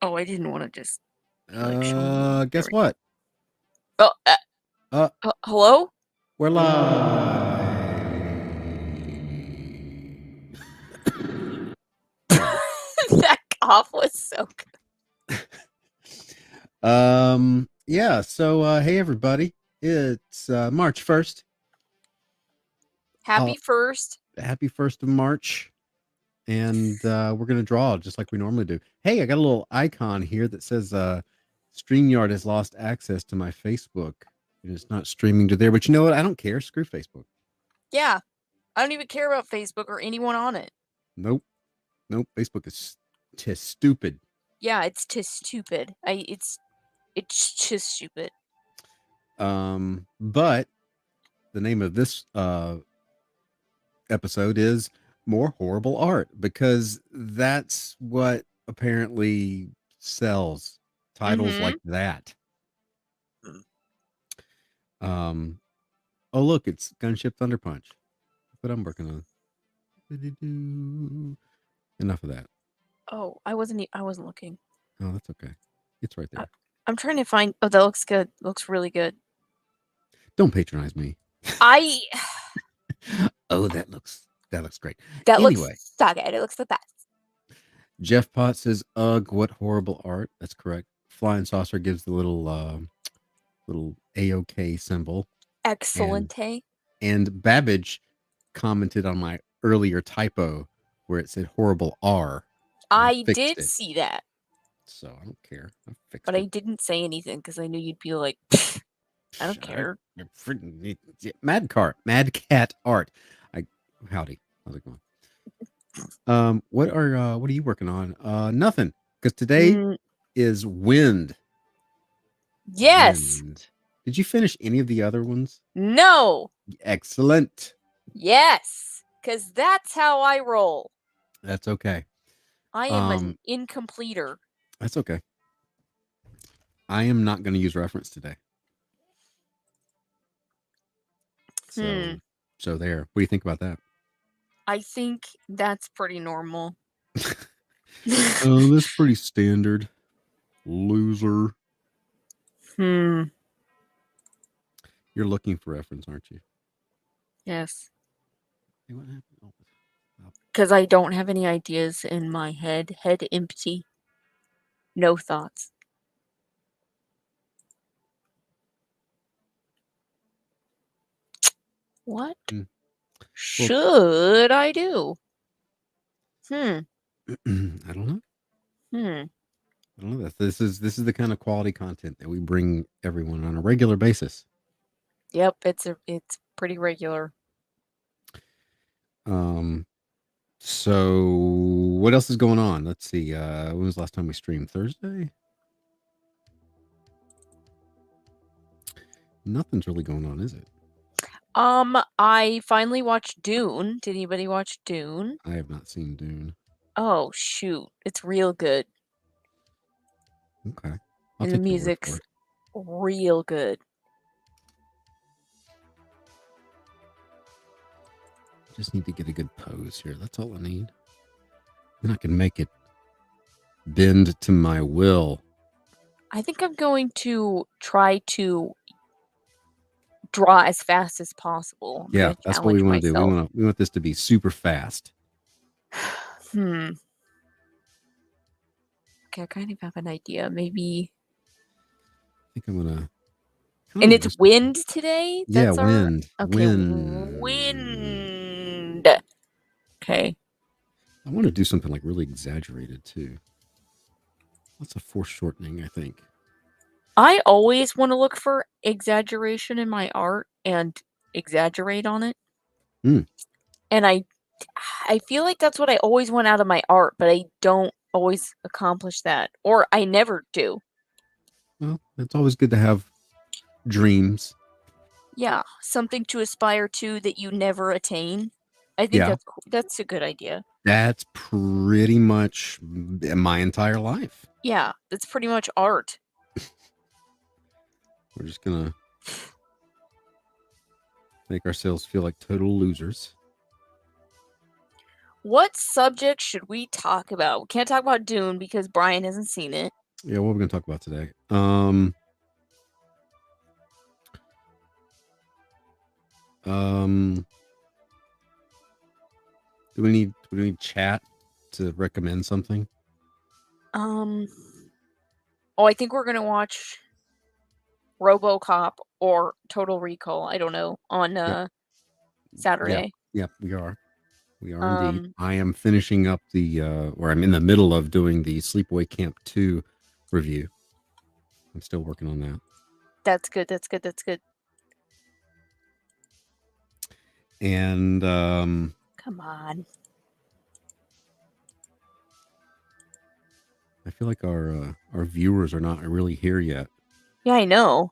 Oh, I didn't want to just like show me. There Guess we go. what? Oh, Uh, hello? we're live. That cough was so good. Yeah. So, hey everybody, it's March 1st. Happy first. Happy 1st of March, and we're gonna draw just like we normally do. Hey, I got a little icon here that says StreamYard has lost access to my Facebook, and it's not streaming to there. But you know what? I don't care. Screw Facebook. Yeah. I don't even care about Facebook or anyone on it. Nope. Facebook is just stupid. Yeah, it's just stupid. It's just stupid. But the name of this episode is More Horrible Art, because that's what apparently sells, titles like that. Oh look, it's Gunship Thunder Punch. What I'm working on. Enough of that. Oh, I wasn't looking. Oh, that's okay. It's right there. I'm trying to find. Oh, that looks good. Looks really good. Don't patronize me. I Oh, that looks great. that Anyway, looks so good. It looks the best. Jeff Potts says, "Ugh, what horrible art." That's correct. Flying Saucer gives the little AOK symbol. Excellent. And Babbage commented on my earlier typo where it said horrible R. I did see that. So I don't care. I fixed but it. I didn't say anything because I knew you'd be like, I don't care. Mad Cat Art. Howdy. How's it going? What are you working on? Nothing. Because today is Wind. Yes. Wind. Did you finish any of the other ones? No. Excellent. Yes. Because that's how I roll. That's okay. I am an incompleter. That's okay. I am not going to use reference today. So there. What do you think about that? I think that's pretty normal. Oh, that's pretty standard. Loser. You're looking for reference, aren't you? Yes. Hey, what happened? Because I don't have any ideas in my head. Head empty. No thoughts. What should I do? I don't know. I don't know. This is the kind of quality content that we bring everyone on a regular basis. Yep, it's pretty regular. So what else is going on? Let's see. When was the last time we streamed? Thursday? Nothing's really going on, is it? I finally watched Dune. Did anybody watch Dune? I have not seen Dune. Oh shoot, it's real good. Okay. And the music's real good. Just need to get a good pose here. That's all I need. Then I can make it bend to my will. I think I'm going to try to draw as fast as possible. Yeah, that's what we want to do. We want this to be super fast. Okay, I kind of have an idea. Maybe. I think I'm gonna. And it's wind today. That's wind. Okay, wind. Okay. I want to do something like really exaggerated too. That's a foreshortening, I think. I always want to look for exaggeration in my art and exaggerate on it. And I feel like that's what I always want out of my art, but I don't always accomplish that, or I never do. Well, it's always good to have dreams. Yeah, something to aspire to that you never attain. I think that's a good idea. That's pretty much my entire life. Yeah, that's pretty much art. We're just gonna make ourselves feel like total losers. What subject should we talk about? We can't talk about Dune because Brian hasn't seen it. Yeah, what are we going to talk about today? Do we need chat to recommend something? Oh, I think we're gonna watch RoboCop or Total Recall. I don't know on Saturday. Yeah, we are. We are indeed. I am finishing up or I'm in the middle of doing the Sleepaway Camp 2 review. I'm still working on that. That's good. And come on. I feel like our viewers are not really here yet. Yeah, I know.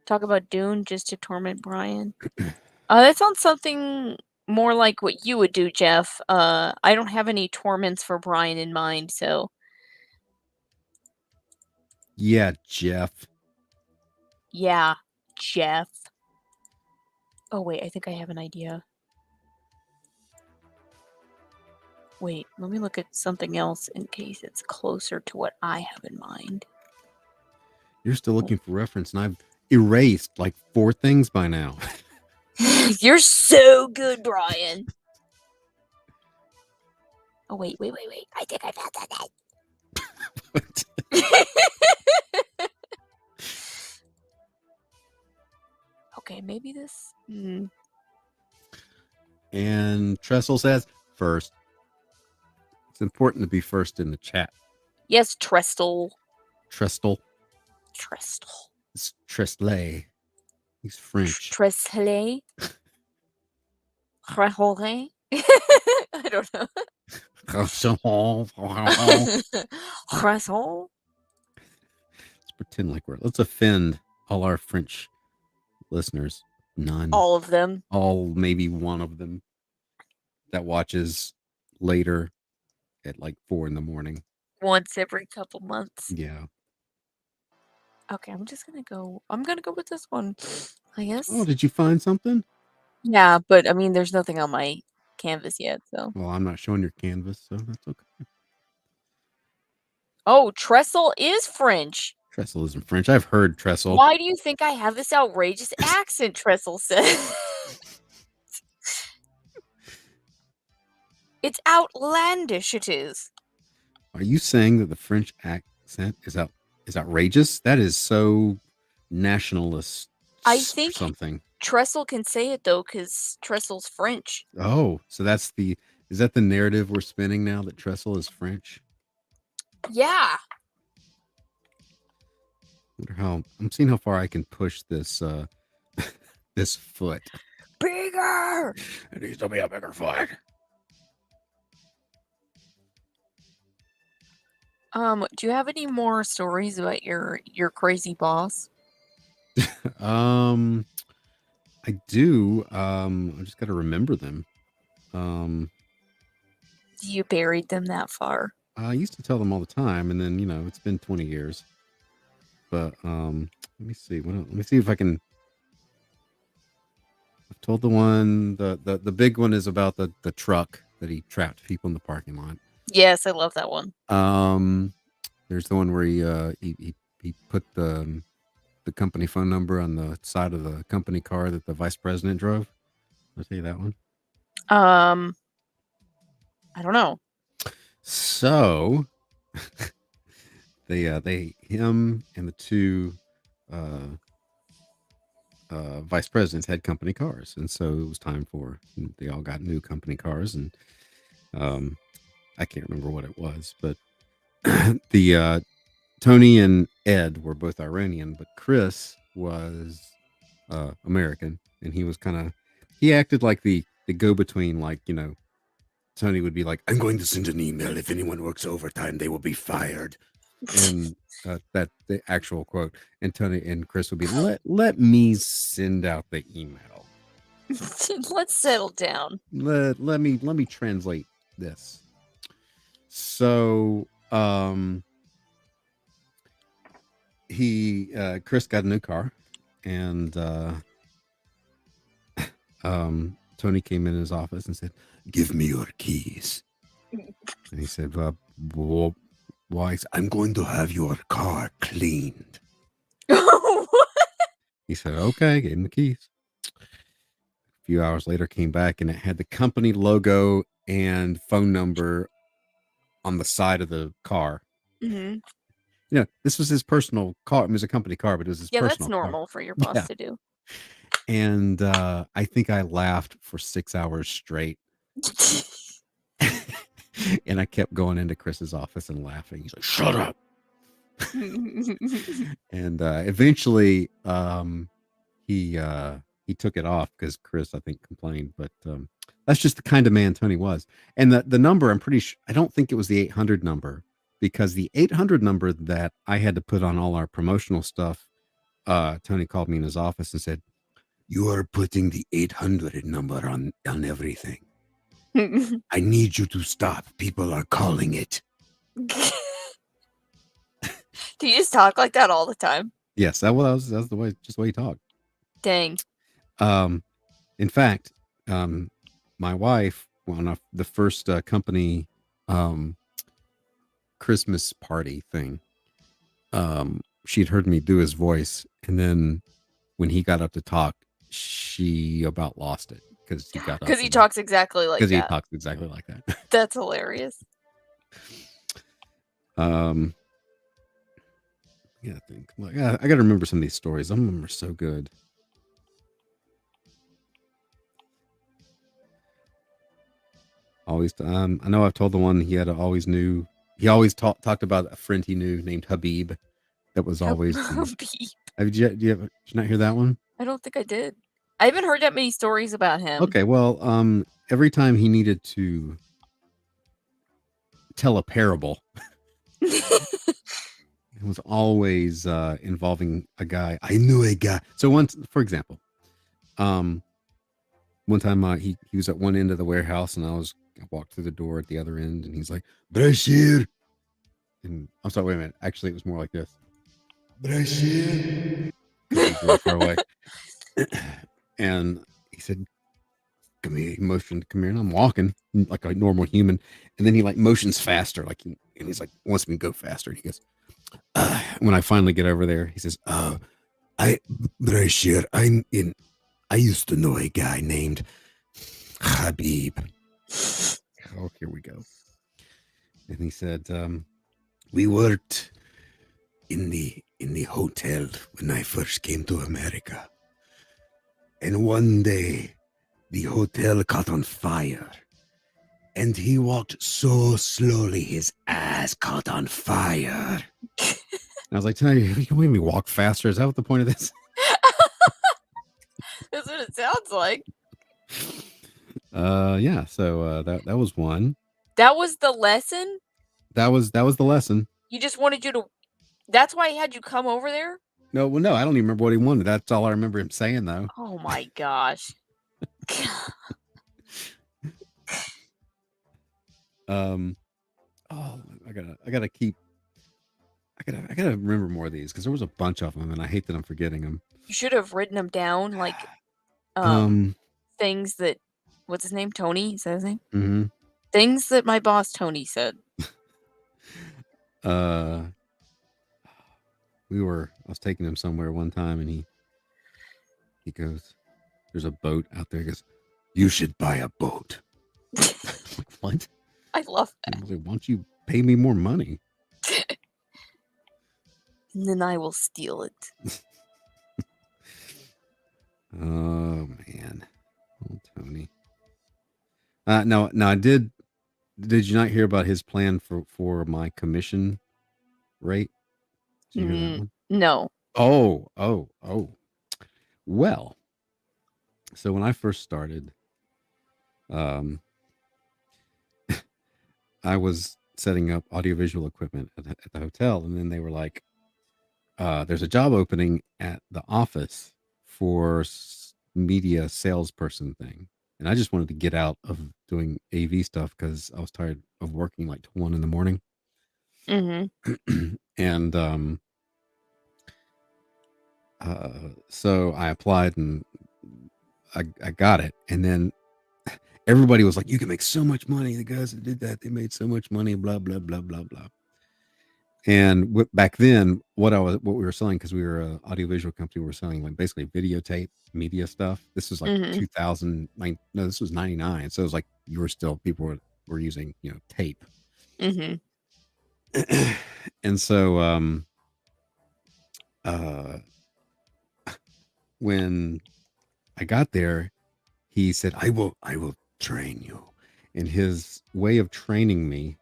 Talk about Dune just to torment Brian. That sounds something more like what you would do, Jeff. I don't have any torments for Brian in mind, so. Yeah, Jeff. Yeah, Jeff. Oh, wait, I think I have an idea. Wait, let me look at something else in case it's closer to what I have in mind. You're still looking for reference, and I've erased like 4 things by now. You're so good, Brian. Oh, wait. I think I found that. Okay, maybe this. And Trestle says, first. It's important to be first in the chat. Yes, Trestle. Trestle. It's Trestle. He's French. Trestle. Trestle. I don't know. Croissant. Let's pretend like let's offend all our French listeners. None. All of them. Maybe one of them that watches later at like 4 a.m. Once every couple months. Yeah. Okay, I'm gonna go with this one, I guess. Oh, did you find something? Yeah, but I mean, there's nothing on my canvas yet, so. Well, I'm not showing your canvas, so that's okay. Oh, Trestle is French. Trestle isn't French. I've heard Trestle. Why do you think I have this outrageous accent, Trestle says? It's outlandish, it is. Are you saying that the French accent is outrageous? That is so nationalist. I think something. Trestle can say it though, because Trestle's French. Oh, so is that the narrative we're spinning now, that Trestle is French? Yeah. I'm seeing how far I can push this this foot. Bigger. It needs to be a bigger foot. Do you have any more stories about your crazy boss? I do. I just got to remember them. You buried them that far? I used to tell them all the time, and then it's been 20 years. But let me see. Let me see if I can. I've told the one. The big one is about the truck that he trapped people in the parking lot. Yes, I love that one. There's the one where he put the company phone number on the side of the company car that the vice president drove. I'll tell you that one. I don't know. So him and the 2 vice presidents had company cars, and so it was time they all got new company cars, and I can't remember what it was, but the Tony and Ed were both Iranian, but Chris was American, and he acted like the go-between, like, Tony would be like, "I'm going to send an email. If anyone works overtime, they will be fired." And that the actual quote. And Tony and Chris would be, let me send out the email. Let's settle down. Let me translate this. So Chris got a new car, and Tony came in his office and said, "Give me your keys." And he said, "Why?" "I'm going to have your car cleaned." He said, "Okay." Gave him the keys. A few hours later, came back and it had the company logo and phone number on the side of the car. Mm-hmm. You know, this was his personal car. It was a company car, but it was his personal that's normal car. for your boss to do. And I think I laughed for 6 hours straight. And I kept going into Chris's office and laughing. He's like, "Shut up." And eventually he took it off because Chris, I think, complained. But that's just the kind of man Tony was. And the number, I'm pretty sure, I don't think it was the 800 number, because the 800 number that I had to put on all our promotional stuff, Tony called me in his office and said, "You are putting the 800 number on everything. I need you to stop. People are calling it." Do you just talk like that all the time? Yes, that's the way he talked. Dang. In fact, my wife, on the first company Christmas party thing, she'd heard me do his voice, and then when he got up to talk, she about lost it because he got up. Because he talks exactly like that. Because he talks exactly like that. That's hilarious. Yeah, I think I got to remember some of these stories. Some of them are so good. Always, I know I've told the one he always talked about a friend he knew named Habib. That was always. Habib. Did you not hear that one? I don't think I did. I haven't heard that many stories about him. Okay, well, every time he needed to tell a parable, it was always involving a guy. I knew a guy. So once, for example, one time he was at one end of the warehouse, and I walked through the door at the other end, and he's like, "Brashir." And I'm sorry, wait a minute. Actually, it was more like this. "Brashir." Because he's really far away. And he said, "Come here." He motioned, "Come here." And I'm walking like a normal human. And then he like motions faster, and he's like, wants me to go faster. And he goes, when I finally get over there, he says, "Brashir, I used to know a guy named Habib." Oh, here we go. And he said, "We worked in the hotel when I first came to America. And one day, the hotel caught on fire. And he walked so slowly, his ass caught on fire." I was like, "Tell you can make me walk faster? Is that what the point of this?" That's what it sounds like. Yeah. So that was one. That was the lesson? That was the lesson. He just wanted you to. That's why he had you come over there? No, well, no, I don't even remember what he wanted. That's all I remember him saying, though. Oh my gosh. I gotta remember more of these because there was a bunch of them, and I hate that I'm forgetting them. You should have written them down, like things that. What's his name? Tony? Is that his name? Mm-hmm. Things that my boss Tony said. I was taking him somewhere one time, and he goes, "There's a boat out there." He goes, "You should buy a boat." Like, what? I love that. I was like, "Why don't you pay me more money?" And then I will steal it. Oh man, oh Tony. No, I did. Did you not hear about his plan for my commission rate? Did you hear that one? No. Oh. Well, so when I first started, I was setting up audiovisual equipment at the hotel, and then they were like, "There's a job opening at the office for media salesperson thing." And I just wanted to get out of doing AV stuff because I was tired of working like 1 a.m. Mm-hmm. And so I applied, and I got it. And then everybody was like, you can make so much money. The guys that did that, they made so much money, blah, blah, blah, blah, blah. And back then, what we were selling, because we were an audiovisual company, we were selling like basically videotape media stuff. This was like Mhm. 2009. No, this was 99. So it was like people were using, tape. Mhm. And so when I got there, he said, I will train you. And his way of training me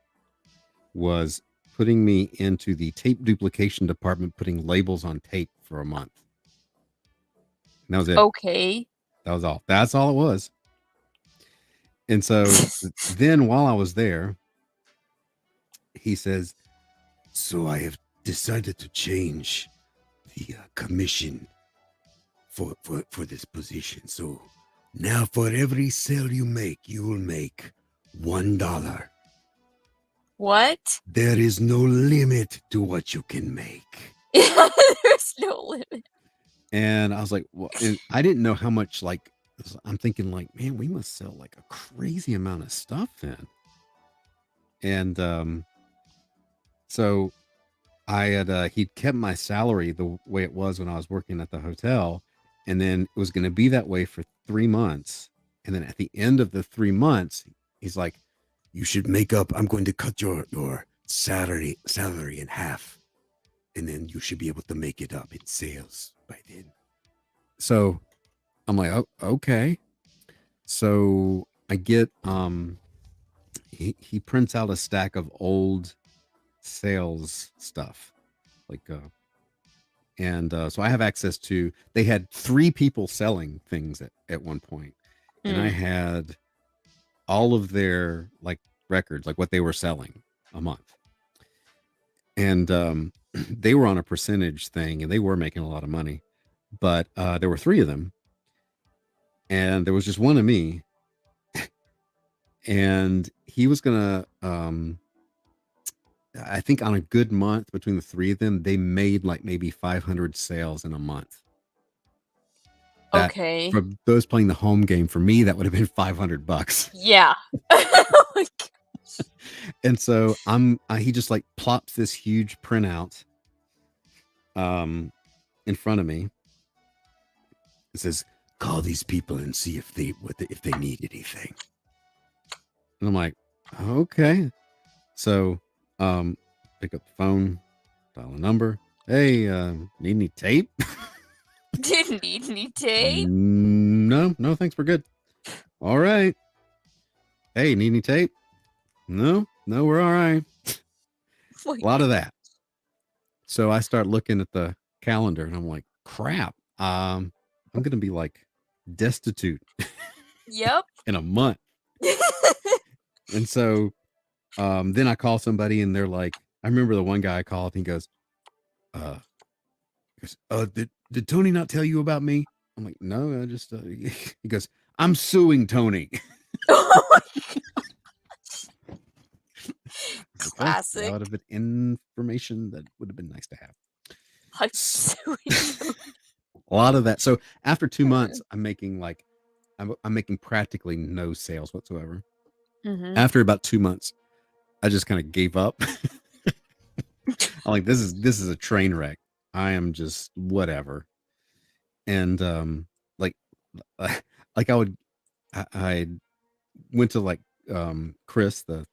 was putting me into the tape duplication department, putting labels on tape for a month. And that was it. Okay. That was all. That's all it was. And so then while I was there, he says, so I have decided to change the commission for this position. So now for every sale you make, you will make $1. What? There is no limit to what you can make. There's no limit. And I was like, well, and I didn't know how much, like, I'm thinking like, man, we must sell like a crazy amount of stuff then. And so I had he'd kept my salary the way it was when I was working at the hotel, and then it was going to be that way for 3 months. And then at the end of the 3 months, he's like, you should make up. I'm going to cut your salary in half, and then you should be able to make it up in sales by then. So I'm like, oh, okay. So I get he prints out a stack of old sales stuff, like and so I have access to. They had 3 people selling things at one point, and I had all of their like records, like what they were selling a month, and they were on a percentage thing, and they were making a lot of money, but there were 3 of them, and there was just one of me, and he was gonna I think on a good month between the 3 of them, they made like maybe 500 sales in a month. That, Okay. for those playing the home game, for me, that would have been $500. Yeah. Oh my gosh. And so he just like plops this huge printout in front of me. It says, call these people and see if they need anything. And I'm like, okay. So pick up the phone, dial a number. Hey, need any tape? Didn't need any tape? No, thanks, we're good. All right. Hey, need any tape? No, we're all right. A lot of that. So I start looking at the calendar and I'm like, crap. I'm gonna be like destitute. Yep. In a month. And so then I call somebody and they're like, I remember the one guy I called and he goes, did Tony not tell you about me? I'm like, no, I just he goes, I'm suing Tony. Oh my gosh. Classic. Okay, that would have been information that would have been nice to have. I'm suing Tony. A lot of that. So after 2 months, I'm making like I'm making practically no sales whatsoever. After about 2 months, I just kind of gave up. I'm like, this is a train wreck. I am just whatever. And like I went to like Chris, the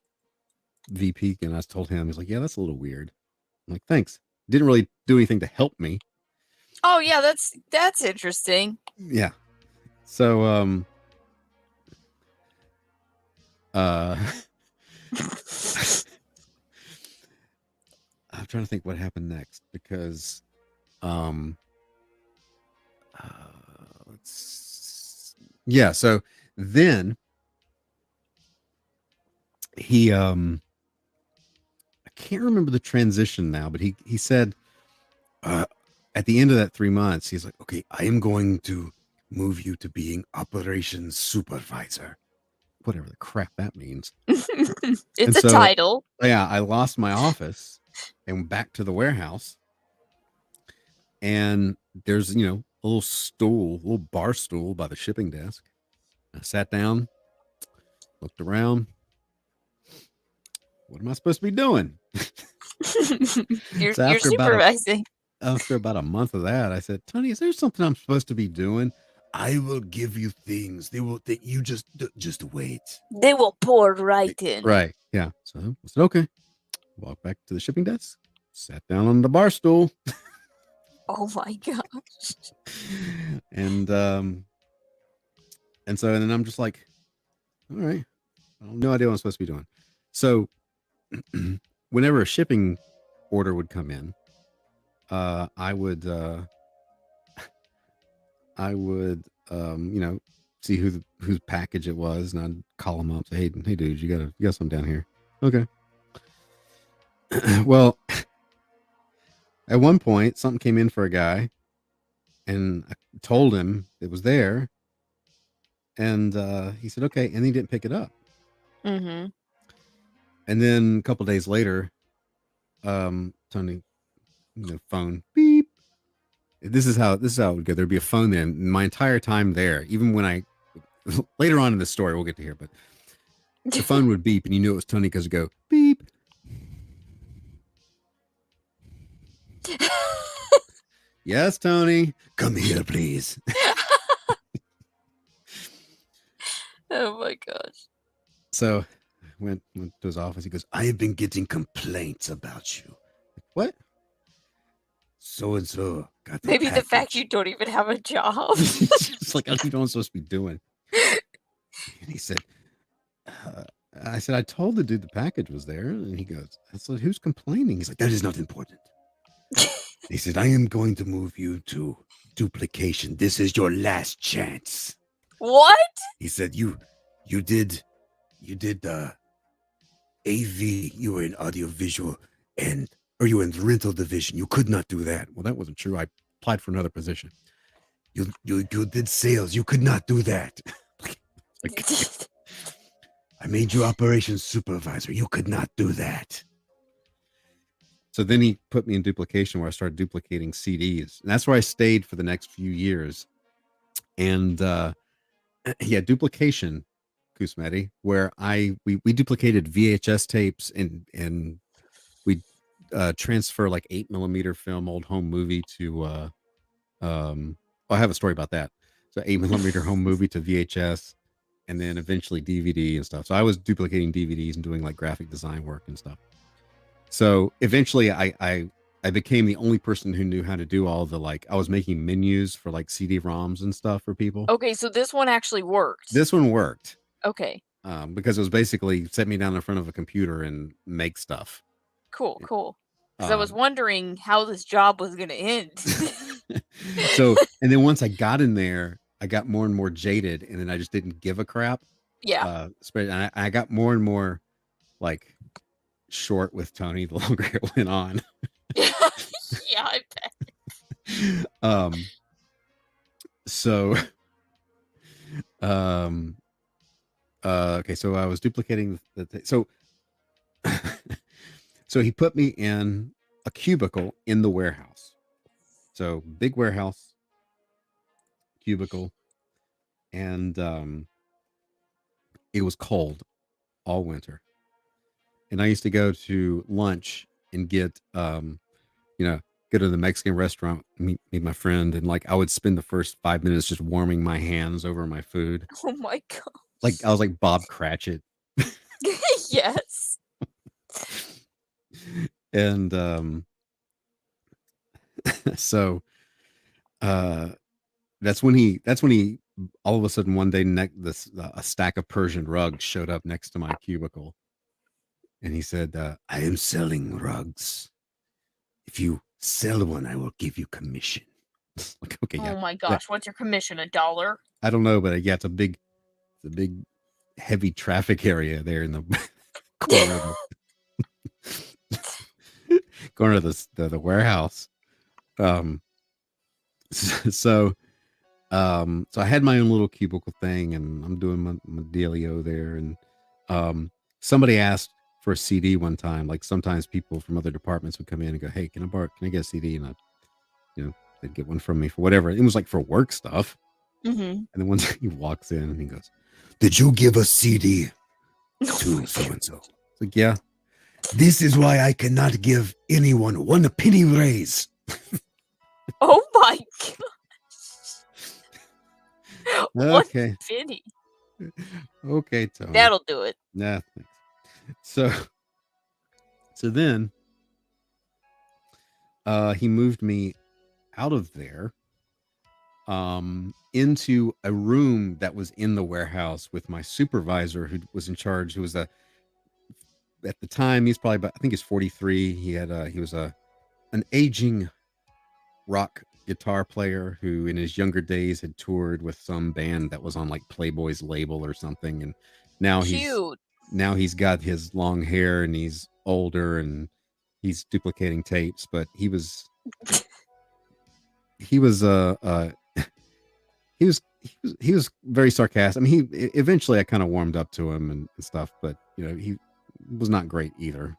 VP, and I told him, he's like, yeah, that's a little weird. I'm like, thanks. Didn't really do anything to help me. Oh yeah, that's interesting. Yeah. So I'm trying to think what happened next, because so then he I can't remember the transition now, but he said at the end of that 3 months, he's like, okay, I am going to move you to being operations supervisor, whatever the crap that means. It's a title. Yeah, I lost my office and went back to the warehouse, and there's a little bar stool by the shipping desk. I sat down, looked around. What am I supposed to be doing? You're So supervising. After about a month of that, I said, Tony, is there something I'm supposed to be doing? I will give you things. You just wait. They will pour right in. Right. Yeah. So I said, okay. Walked back to the shipping desk, sat down on the bar stool. Oh my gosh. And then I'm just like, all right, I have no idea what I'm supposed to be doing. So whenever a shipping order would come in, I would see whose package it was, and I'd call them up, say, hey dude, you got something down here. Okay. Well, at one point something came in for a guy, and I told him it was there, and he said okay, and he didn't pick it up. Mm-hmm. And then a couple days later, Tony, phone beep. This is how it would go. There'd be a phone there. My entire time there, even when later on in the story, we'll get to here, but the phone would beep, and you knew it was Tony because it would go beep. Yes, Tony, come here, please. Oh my gosh. So went to his office. He goes, I have been getting complaints about you. What? So and so got the Maybe package. The fact you don't even have a job. It's like, I don't know what I'm supposed to be doing. And he said, I said, I told the dude the package was there. And he goes, I said, who's complaining? He's like, that is not important. He said, I am going to move you to duplication. This is your last chance. What? He said, you did AV, you were in audiovisual, or you were in the rental division. You could not do that. Well, that wasn't true. I applied for another position. You did sales. You could not do that. I made you operations supervisor. You could not do that. So then he put me in duplication, where I started duplicating CDs. And that's where I stayed for the next few years. And duplication, Kusmeti, where we duplicated VHS tapes and we transfer like 8mm film, old home movie to I have a story about that. So 8mm home movie to VHS, and then eventually DVD and stuff. So I was duplicating DVDs and doing like graphic design work and stuff. So eventually I became the only person who knew how to do all the, like, I was making menus for like CD-ROMs and stuff for people. Okay, so this one actually worked. This one worked. Okay. Because it was basically set me down in front of a computer and make stuff. Cool. Because I was wondering how this job was going to end. So, and then once I got in there, I got more and more jaded, and then I just didn't give a crap. Yeah. And I got more and more like short with Tony the longer it went on. Yeah, I bet. So okay, so I was duplicating so he put me in a cubicle in the warehouse. So big warehouse, cubicle, and it was cold all winter. And I used to go to lunch and get go to the Mexican restaurant, meet my friend, and like I would spend the first 5 minutes just warming my hands over my food. Oh my god! Like I was like Bob Cratchit. Yes. And so that's when he all of a sudden one day a stack of Persian rugs showed up next to my cubicle, and he said, I am selling rugs. If you sell one, I will give you commission. Like, okay, yeah. Oh my gosh, what's your commission? $1? I don't know, but yeah, it's a big heavy traffic area there in the corner of the warehouse. So I had my own little cubicle thing, and I'm doing my dealio there, and somebody asked for a CD one time. Like sometimes people from other departments would come in and go, hey, can I get a CD? And they'd get one from me for whatever. It was like for work stuff. Mm-hmm. And then once he walks in and he goes, did you give a CD? to so-and-so. It's like, yeah, this is why I cannot give anyone one penny raise. Oh my god. Okay. 1 penny. Okay, Tony. That'll do it. Nah, thanks. So then he moved me out of there into a room that was in the warehouse with my supervisor who was in charge, who was at the time, he's probably about, I think he's 43. He was an aging rock guitar player who in his younger days had toured with some band that was on like Playboy's label or something, and now he's got his long hair and he's older and he's duplicating tapes, but he was he was very sarcastic. I mean, eventually I kind of warmed up to him and stuff, but he was not great either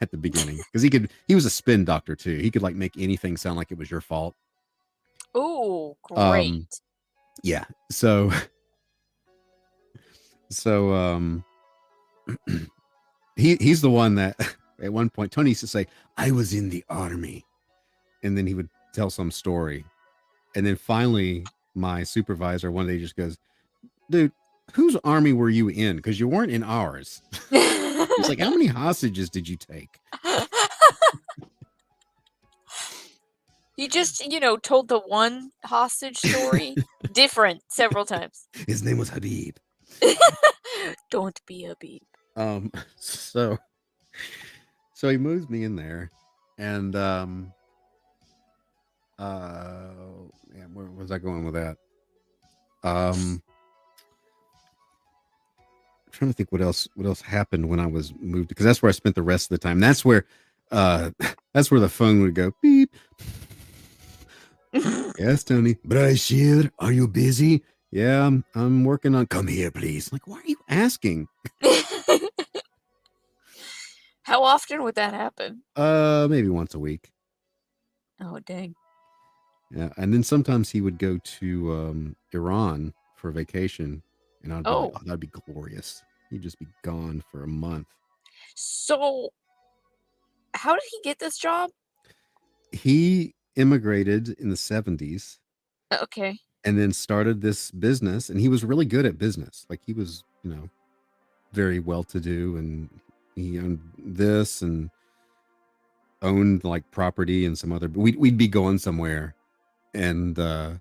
at the beginning, because he was a spin doctor too. He could like make anything sound like it was your fault. Oh, great. Yeah. So he's the one that at one point Tony used to say, I was in the army, and then he would tell some story, and then finally my supervisor one day just goes, dude, whose army were you in? Because you weren't in ours. He's like, how many hostages did you take? He just, told the one hostage story different several times. His name was Habib. Don't be Habib. So he moves me in there, and where was I going with that? I'm trying to think what else happened when I was moved, because that's where I spent the rest of the time. That's where the phone would go beep. Yes, Tony. Brashear, are you busy? Yeah, I'm working on. Come here, please. Like, why are you asking? How often would that happen? Maybe once a week. Oh, dang. Yeah, and then sometimes he would go to Iran for vacation, and I'd be like, oh, that'd be glorious. He'd just be gone for a month. So, how did he get this job? He immigrated in the 70s. Okay. And then started this business, and he was really good at business. Like, he was, very well-to-do, and he owned this and owned like property and some other. We'd be going somewhere, and I'd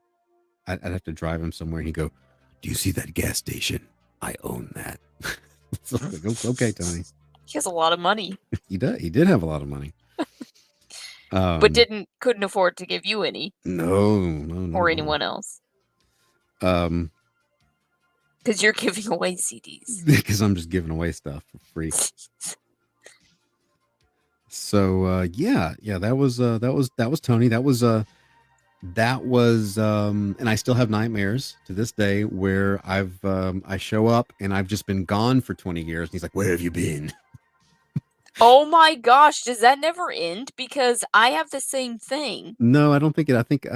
have to drive him somewhere. And he'd go, "Do you see that gas station? I own that." So like, okay, Tony. He has a lot of money. He did have a lot of money. But couldn't afford to give you any. No. Or anyone else. Because you're giving away CDs. Because I'm just giving away stuff for free. So yeah, that was Tony. That was and I still have nightmares to this day where I show up and I've just been gone for 20 years. And he's like, "Where have you been?" Oh my gosh, does that never end? Because I have the same thing. No, I don't think it. I think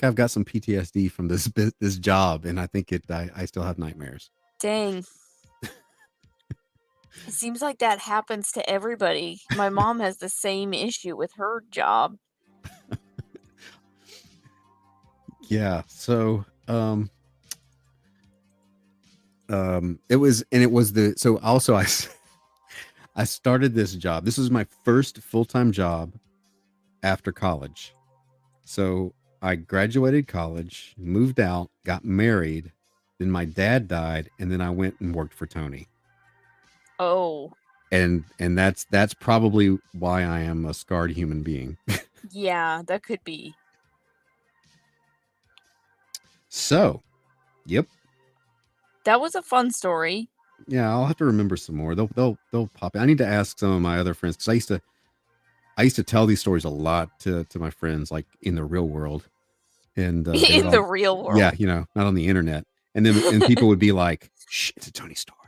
I've got some PTSD from this job, and I think I still have nightmares. Dang. It seems like that happens to everybody. My mom has the same issue with her job. Yeah, so it was so also I started this job. This was my first full-time job after college. So I graduated college, moved out, got married, then my dad died, and then I went and worked for Tony. Oh. And that's probably why I am a scarred human being. Yeah, that could be. So, yep. That was a fun story. Yeah, I'll have to remember some more. They'll pop in. I need to ask some of my other friends, because I used to tell these stories a lot to my friends, like in the real world. And in the real world. Yeah, not on the internet. And then people would be like, "Shh, it's a Tony story."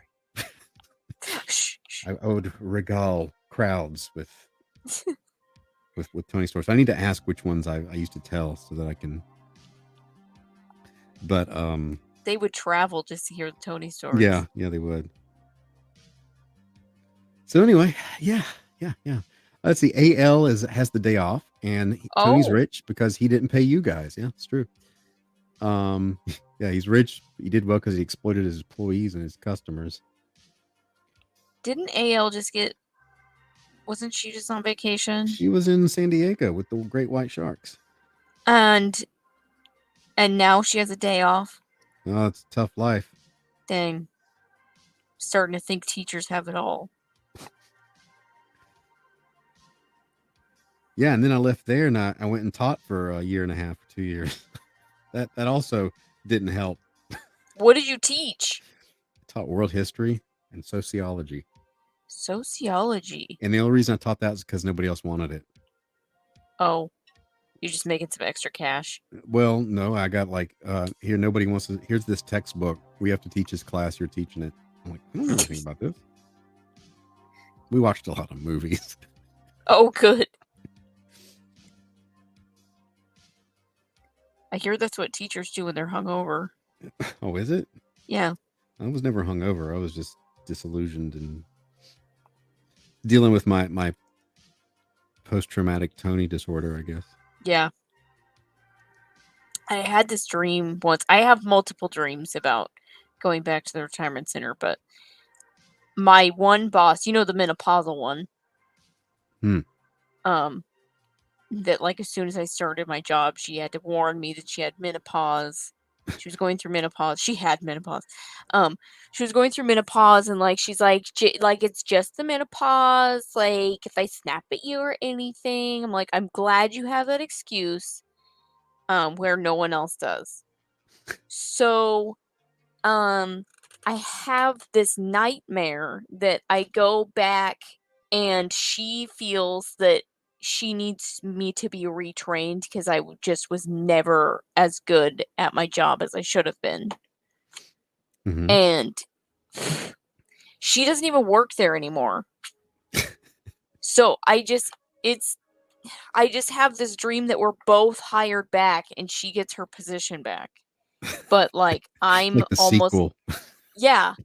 I would regale crowds with Tony stories. So I need to ask which ones I used to tell so that I can. But they would travel just to hear the Tony stories. Yeah, they would. So anyway, yeah. Let's see. AL has the day off, and Tony's Oh, rich because he didn't pay you guys. Yeah, it's true. Yeah, he's rich. He did well because he exploited his employees and his customers. didn't AL just get? Wasn't she just on vacation? She was in San Diego with the great white sharks. And now she has a day off. Oh, it's a tough life. Dang. Starting to think teachers have it all. Yeah, and then I left there and I went and taught for a year and a half, 2 years. that also didn't help. What did you teach? I taught world history and sociology. Sociology. And the only reason I taught that is because nobody else wanted it. Oh, you're just making some extra cash. Well, no, I got like, here, nobody wants to. Here's this textbook. We have to teach this class. You're teaching it. I'm like, I don't know anything about this. We watched a lot of movies. Oh, good. I hear that's what teachers do when they're hungover. Oh, is it? Yeah. I was never hungover. I was just disillusioned and dealing with my post-traumatic Tony disorder, I guess. Yeah. I had this dream once. I have multiple dreams about going back to the retirement center, but my one boss, the menopausal one. That like as soon as I started my job, she had to warn me that she had menopause. She was going through menopause. She had menopause. She was going through menopause, and like she's like, like it's just the menopause. Like if I snap at you or anything, I'm like, I'm glad you have that excuse. Where no one else does. So, I have this nightmare that I go back and she feels that she needs me to be retrained because I just was never as good at my job as I should have been. Mm-hmm. And she doesn't even work there anymore. So I just have this dream that we're both hired back and she gets her position back. But like I'm like the almost sequel. Yeah.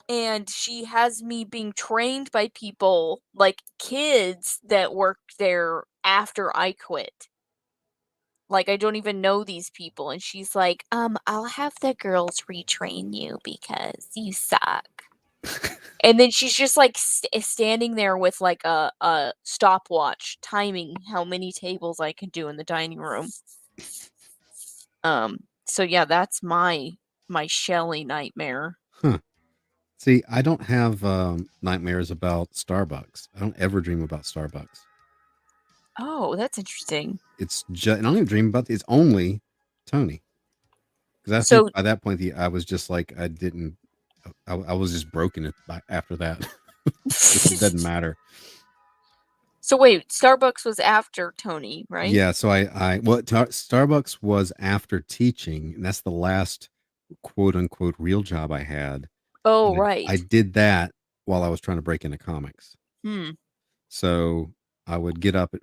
And she has me being trained by people, like kids that worked there after I quit. Like I don't even know these people, and she's like, I'll have the girls retrain you because you suck. And then she's just like standing there with like a stopwatch timing how many tables I can do in the dining room. So yeah, that's my Shelly nightmare. Huh. See, I don't have nightmares about Starbucks. I don't ever dream about Starbucks. Oh, that's interesting. It's just, I don't even dream about it's only Tony. Because I So think by that point, I was just like, I was just broken after that. It doesn't matter. So wait, Starbucks was after Tony, right? Yeah. So Starbucks was after teaching, and that's the last quote unquote real job I had. Oh, And right. I did that while I was trying to break into comics. Hmm. So I would get up at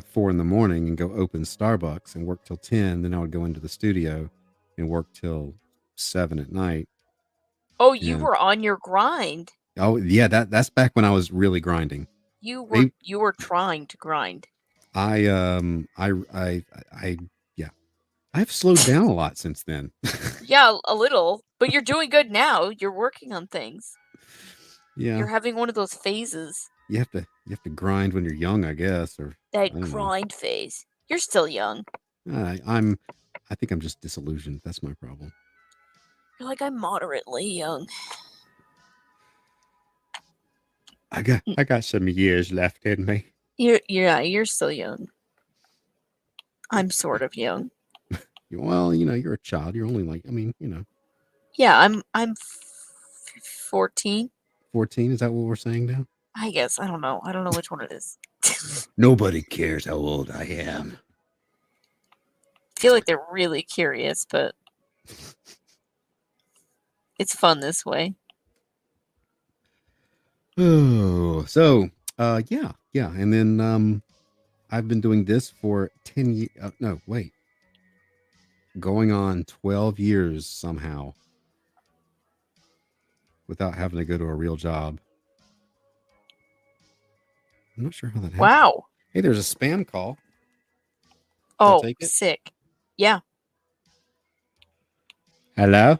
4 in the morning and go open Starbucks and work till 10. Then I would go into the studio and work till 7 at night. Oh, you were on your grind. Oh yeah, that's back when I was really grinding. You were trying to grind. I've slowed down a lot since then. Yeah, a little, but you're doing good now. You're working on things. Yeah. You're having one of those phases. You have to grind when you're young, I guess, or that grind phase. You're still young. I think I'm just disillusioned. That's my problem. You're like, I'm moderately young. I got some years left in me. You're still young. I'm sort of young. Well, you're a child. You're only like, Yeah, I'm 14. 14, is that what we're saying now? I guess. I don't know. I don't know which one it is. Nobody cares how old I am. I feel like they're really curious, but it's fun this way. Oh, so yeah. And then I've been doing this for 10 years. No, wait. Going on 12 years somehow. without having to go to a real job. I'm not sure how that happens. Wow. Hey, there's a spam call. Oh, sick. Yeah. Hello?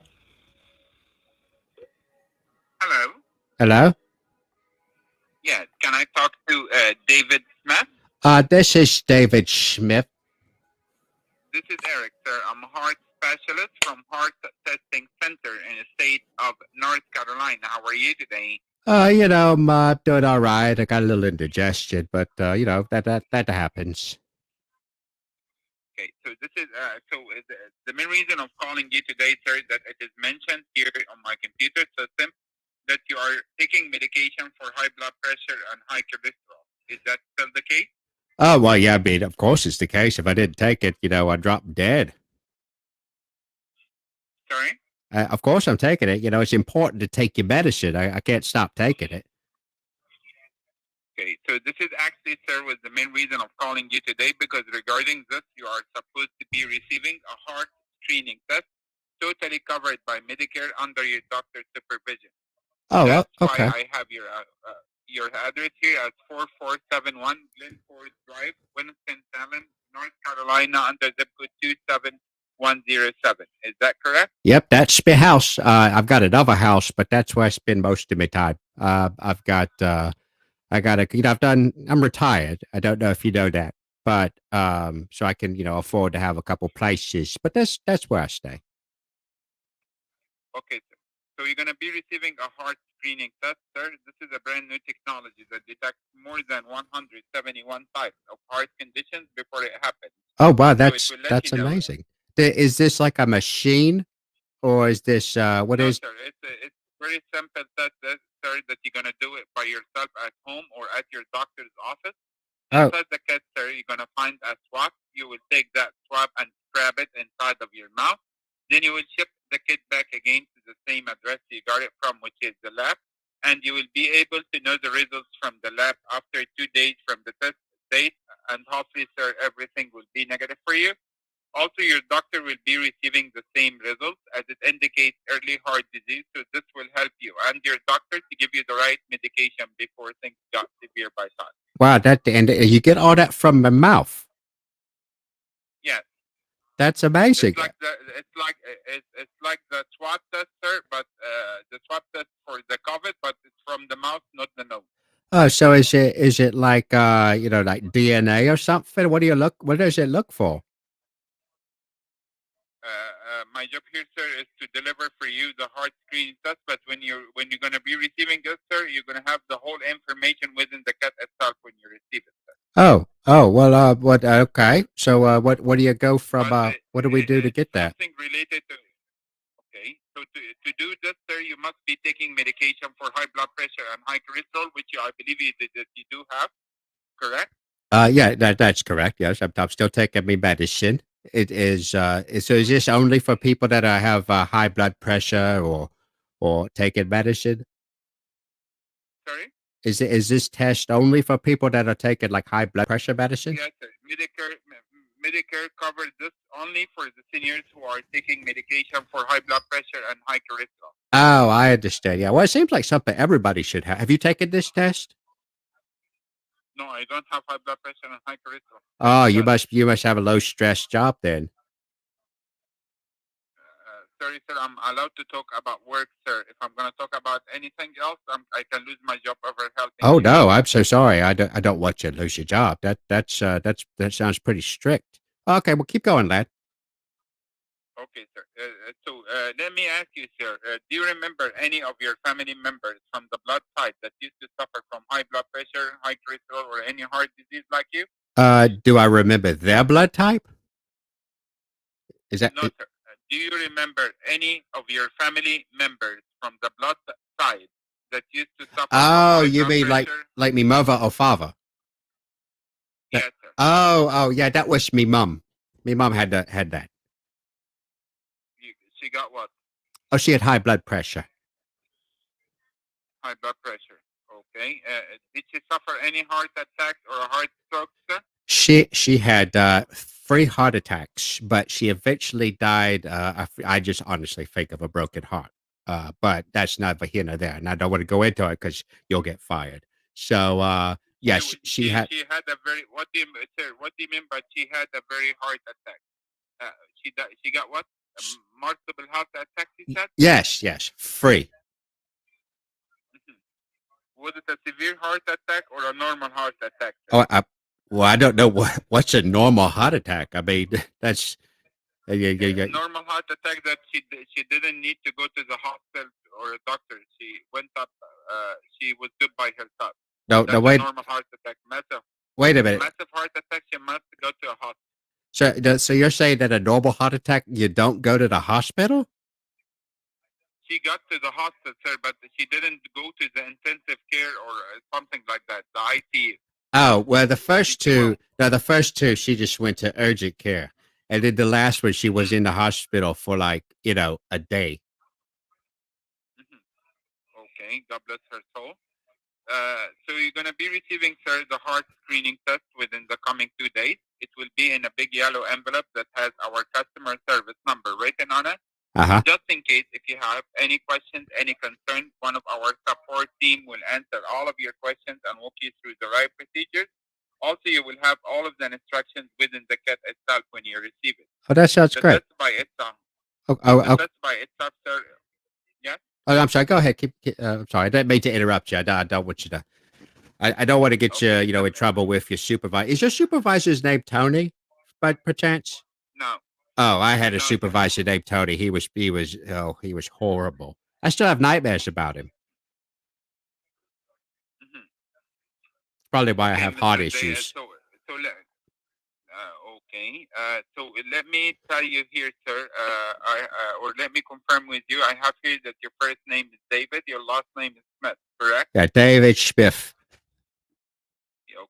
Hello? Hello? Yeah, can I talk to David Smith? This is David Smith. This is Eric, sir. I'm a heart specialist from Heart Testing Center in the state of North Carolina. How are you today? You know, I'm doing all right. I got a little indigestion, but you know, that happens. Okay, so this is the main reason of calling you today, sir, that it is mentioned here on my computer system that you are taking medication for high blood pressure and high cholesterol. Is that still the case? Oh, well, yeah, I mean, of course it's the case. If I didn't take it, you know, I'd drop dead. Sorry? Of course I'm taking it. You know, it's important to take your medicine. I can't stop taking it. Okay, so this is actually, sir, was the main reason of calling you today, because regarding this, you are supposed to be receiving a heart screening test totally covered by Medicare under your doctor's supervision. Oh, That's okay. why I have your address here as 4471 Glenford Drive, Winston-Salem, North Carolina, under zip code 27107. Is that correct? Yep, that's my house. I've got another house, but that's where I spend most of my time. I'm retired. I don't know if you know that, but so I can, you know, afford to have a couple places, but that's where I stay. Okay, sir. So you're going to be receiving a heart screening test, sir. This is a brand new technology that detects more than 171 types of heart conditions before it happens. Oh, wow, that's you know, amazing. Is this like a machine, or is this what no, is? Sir, it's very simple test, sir, that you're going to do it by yourself at home or at your doctor's office. Oh. Inside the kit, sir, you're going to find a swab. You will take that swab and grab it inside of your mouth. Then you will ship the kit back again to the same address you got it from, which is the lab. And you will be able to know the results from the lab after 2 days from the test date. And hopefully, sir, everything will be negative for you. Also, your doctor will be receiving the same results as it indicates early heart disease. So this will help you and your doctor to give you the right medication before things got severe by time. Wow, and you get all that from my mouth. Yes. That's amazing. It's like the swab test, sir, but the swab test for the COVID, but it's from the mouth, not the nose. Oh, so is it like you know, like DNA or something? What does it look for? My job here, sir, is to deliver for you the heart screening test. But when you're going to be receiving it, sir, you're going to have the whole information within the kit itself when you receive it, sir. Oh, well, what? Okay, so what do you go from? What do we do to get that? Something related to. Okay, so to do this, sir, you must be taking medication for high blood pressure and high cholesterol, which I believe that you do have. Correct? Yeah, that's correct. Yes, I'm still taking my medicine. It is. So is this only for people that have high blood pressure or taking medicine? Sorry. Is this test only for people that are taking like high blood pressure medicine? Yes, sir. Medicare covers this only for the seniors who are taking medication for high blood pressure and high cholesterol. Oh, I understand. Yeah. Well, it seems like something everybody should have. Have you taken this test? No, I don't have high blood pressure and high cholesterol. Oh, you must have a low stress job then. Sorry, sir, I'm allowed to talk about work, sir. If I'm going to talk about anything else, I can lose my job over health. Oh no, I'm so sorry. I don't want you to lose your job. That sounds pretty strict. Okay, well keep going, lad. Okay, sir. So let me ask you, sir. Do you remember any of your family members from the blood type that used to suffer from high blood pressure, high cholesterol, or any heart disease like you? Do I remember their blood type? Is that? No, sir. Do you remember any of your family members from the blood side that used to suffer from high you blood mean pressure? like me mother or father? Yes, sir. Oh, yeah, that was me mum. Me mum had that. She got what? Oh, she had high blood pressure. High blood pressure. Okay. Did she suffer any heart attacks or heart strokes, sir? She had 3 heart attacks, but she eventually died. I just honestly think of a broken heart. But that's neither here nor there, and I don't want to go into it because you'll get fired. So, yeah, she had. She had a very. What do you, sir? What do you mean by she had a very heart attack? She got what? Multiple heart attacks. You said. Yes, free. Was it a severe heart attack or a normal heart attack? Oh, I don't know what's a normal heart attack. I mean, that's normal heart attack that she didn't need to go to the hospital or a doctor. She went up. She was good by herself. No, wait. Normal heart attack. Wait a minute. Massive heart attack. She must go to a hospital. So you're saying that a normal heart attack, you don't go to the hospital? She got to the hospital, sir, but she didn't go to the intensive care or something like that, the ICU. Oh, well, the first two, she just went to urgent care. And then the last one, she was in the hospital for like, a day. Okay, God bless her soul. So you're going to be receiving, sir, the heart screening test within the coming 2 days. It will be in a big yellow envelope that has our customer service number written on it. Just in case if you have any questions, any concerns, one of our support team will answer all of your questions and walk you through the right procedures. Also, you will have all of the instructions within the kit itself when you receive it. Oh, that sounds great. Test by itself. The test by itself, sir. Yes? Oh, I'm sorry. Go ahead. I'm sorry. I didn't mean to interrupt you. I don't want you to. I don't want to get you, in trouble with your supervisor. Is your supervisor's name Tony, by perchance? No. Oh, I had a supervisor named Tony. He was horrible. I still have nightmares about him. Probably why I have heart issues. Okay. So let me tell you here, sir, or let me confirm with you. I have here that your first name is David, your last name is Smith, correct? Yeah, David Smith.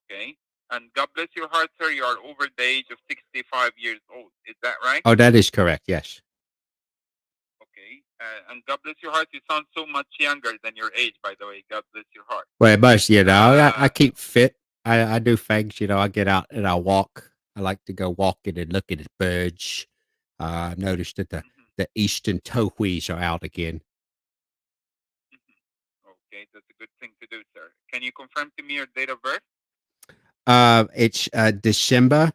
Okay. And God bless your heart, sir. You are over the age of 65 years old. Is that right? Oh, that is correct. Yes. Okay. And God bless your heart. You sound so much younger than your age, by the way. God bless your heart. Well, it must, I keep fit. I do things, I get out and I walk. I like to go walking and looking at birds. I've noticed that the eastern towhees are out again. Okay, that's a good thing to do, sir. Can you confirm to me your date of birth? It's December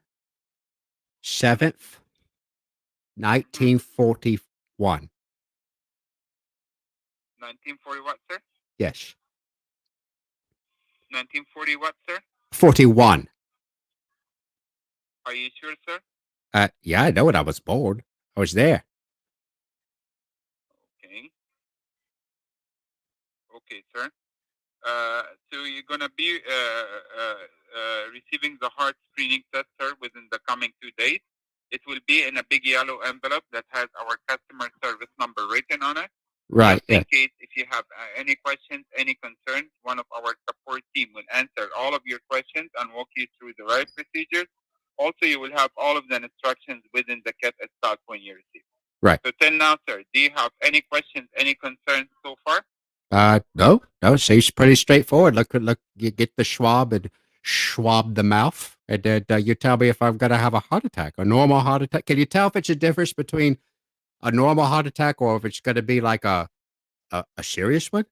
7th, 1941. 1940 what, sir? Yes. 1940 what, sir? 41. Are you sure, sir? Yeah, I know when I was born. I was there. Okay. Okay, sir. So you're gonna be receiving the heart screening test, sir, within the coming 2 days. It will be in a big yellow envelope that has our customer service number written on it. Right. In case if you have any questions, any concerns, one of our support team will answer all of your questions and walk you through the right procedures. Also, you will have all of the instructions within the kit itself when you receive it. Right. So till now, sir, do you have any questions, any concerns so far? No. It seems pretty straightforward. Look, you get the swab and swab the mouth, and then you tell me if I'm going to have a heart attack, a normal heart attack. Can you tell if it's a difference between a normal heart attack or if it's going to be like a serious one?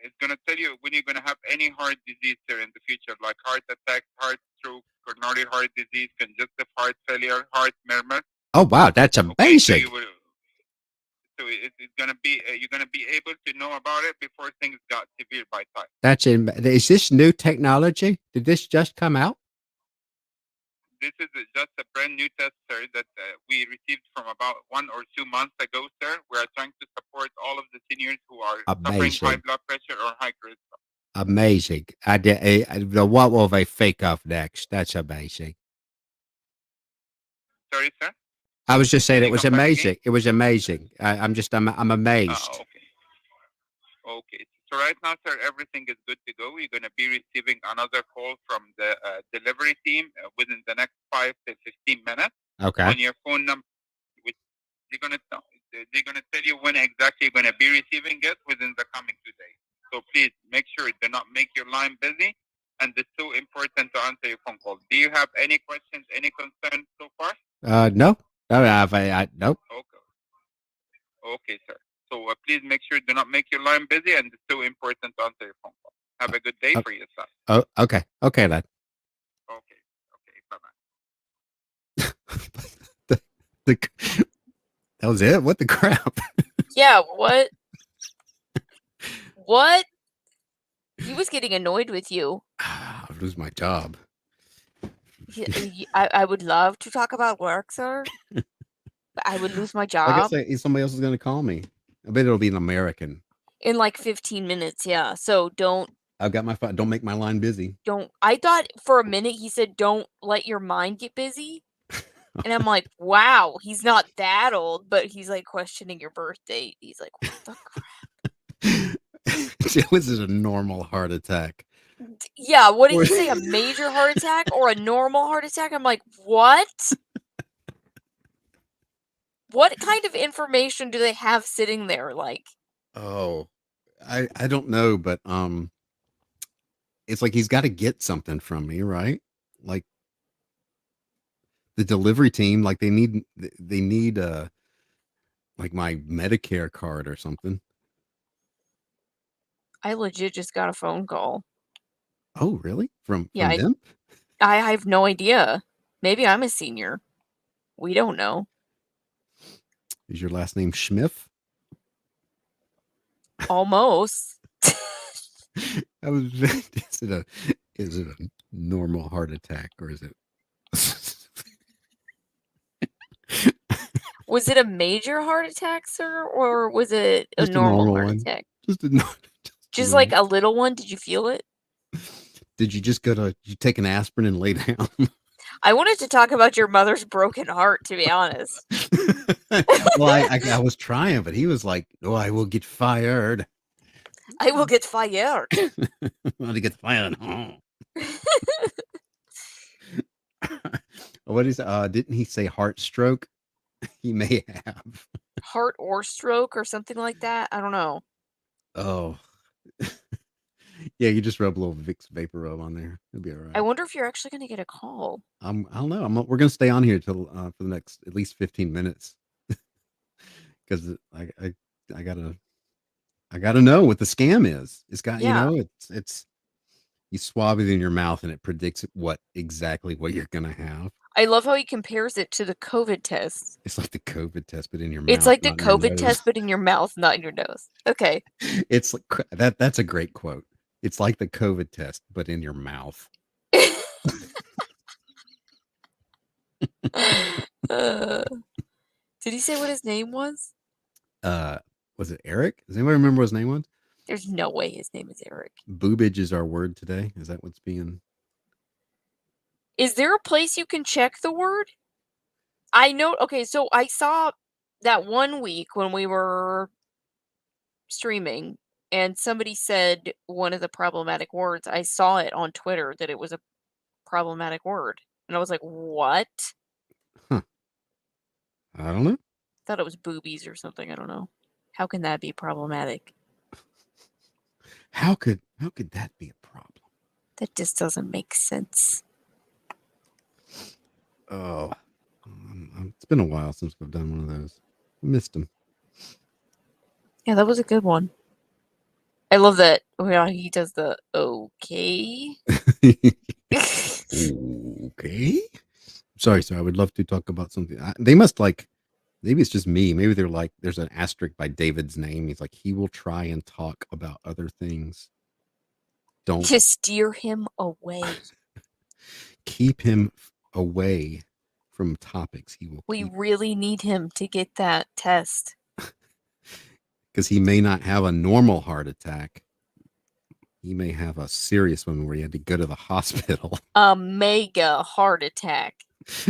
It's going to tell you when you're going to have any heart disease, sir, in the future, like heart attack, heart stroke, coronary heart disease, congestive heart failure, heart murmur. Oh, wow. That's amazing. Okay, so it's going to be, you're going to be able to know about it before things got severe by time. Is this new technology? Did this just come out? This is just a brand new test, sir, that we received from about 1 or 2 months ago, sir. We are trying to support all of the seniors who are suffering high blood pressure or high cholesterol. Amazing. What will they think of next? That's amazing. Sorry, sir? I was just saying it was amazing. It was amazing. I'm amazed. Okay. So right now, sir, everything is good to go. You're going to be receiving another call from the delivery team within the next 5 to 15 minutes. Okay. On your phone number, which they're going to tell you when exactly you're going to be receiving it within the coming 2 days. So please make sure do not make your line busy, and it's so important to answer your phone call. Do you have any questions, any concerns so far? No. No. Nope. Okay. Okay, sir. So please make sure do not make your line busy, and it's so important to answer your phone call. Have a good day Oh. for yourself. Oh, okay. Okay, lad. Okay. Bye bye. That was it? What the crap? Yeah, what? What? He was getting annoyed with you. I'll lose my job. I would love to talk about work, sir. But I would lose my Like I job say, somebody else is going to call me. I bet it'll be an American. in like 15 minutes. Yeah. So I've got my phone. Don't make my line busy. I thought for a minute he said, don't let your mind get busy. And I'm like, wow, he's not that old, but he's like questioning your birth date. He's like, what the crap? It was a normal heart attack. Yeah, what did he say? A major heart attack or a normal heart attack? I'm like, what? What kind of information do they have sitting there? Like, Oh, I don't know, but it's like he's got to get something from me, right? Like the delivery team, like they need like my Medicare card or something. I legit just got a phone call. Oh, really? From Yeah, them? I have no idea. Maybe I'm a senior. We don't know. Is your last name Schmiff? Almost. I was. Is it a normal heart attack or is it? Was it a major heart attack, sir, or was it a Just a normal normal heart one. attack? Just like a little one? Did you feel it? Did you just you take an aspirin and lay down? I wanted to talk about your mother's broken heart, to be honest. Well, I was trying, but he was like, "Oh, I will get fired. I will get fired." Want to get fired? What is? Didn't he say heart stroke? He may have heart or stroke or something like that. I don't know. Oh, yeah. You just rub a little Vicks Vapor Rub on there. It'll be all right. I wonder if you're actually going to get a call. I don't know. We're gonna stay on here till for the next at least 15 minutes because I gotta know what the scam is. It's got it's you swab it in your mouth and it predicts exactly what you're gonna have. I love how he compares it to the COVID test. It's like the COVID test, but in your mouth. It's like the COVID test, but in your mouth, not in your nose. Okay. It's like that's a great quote. It's like the COVID test, but in your mouth. Did he say what his name was? Was it Eric? Does anybody remember what his name was? There's no way his name is Eric. Boobage is our word today. Is that what's being? Is there a place you can check the word? I know. Okay, so I saw that one week when we were streaming and somebody said one of the problematic words. I saw it on Twitter that it was a problematic word. And I was like, what? Huh. I don't know. I thought it was boobies or something. I don't know. How can that be problematic? How could that be a problem? That just doesn't make sense. Oh, it's been a while since we've done one of those. I missed them. Yeah, that was a good one. I love that. Well, he does the okay. Okay. Sorry, sir. I would love to talk about something. They must maybe it's just me. Maybe they're like, there's an asterisk by David's name. He's like, he will try and talk about other things. Don't to steer him away. Keep him away from topics. We really need him to get that test. Because he may not have a normal heart attack. He may have a serious one where he had to go to the hospital. A mega heart attack.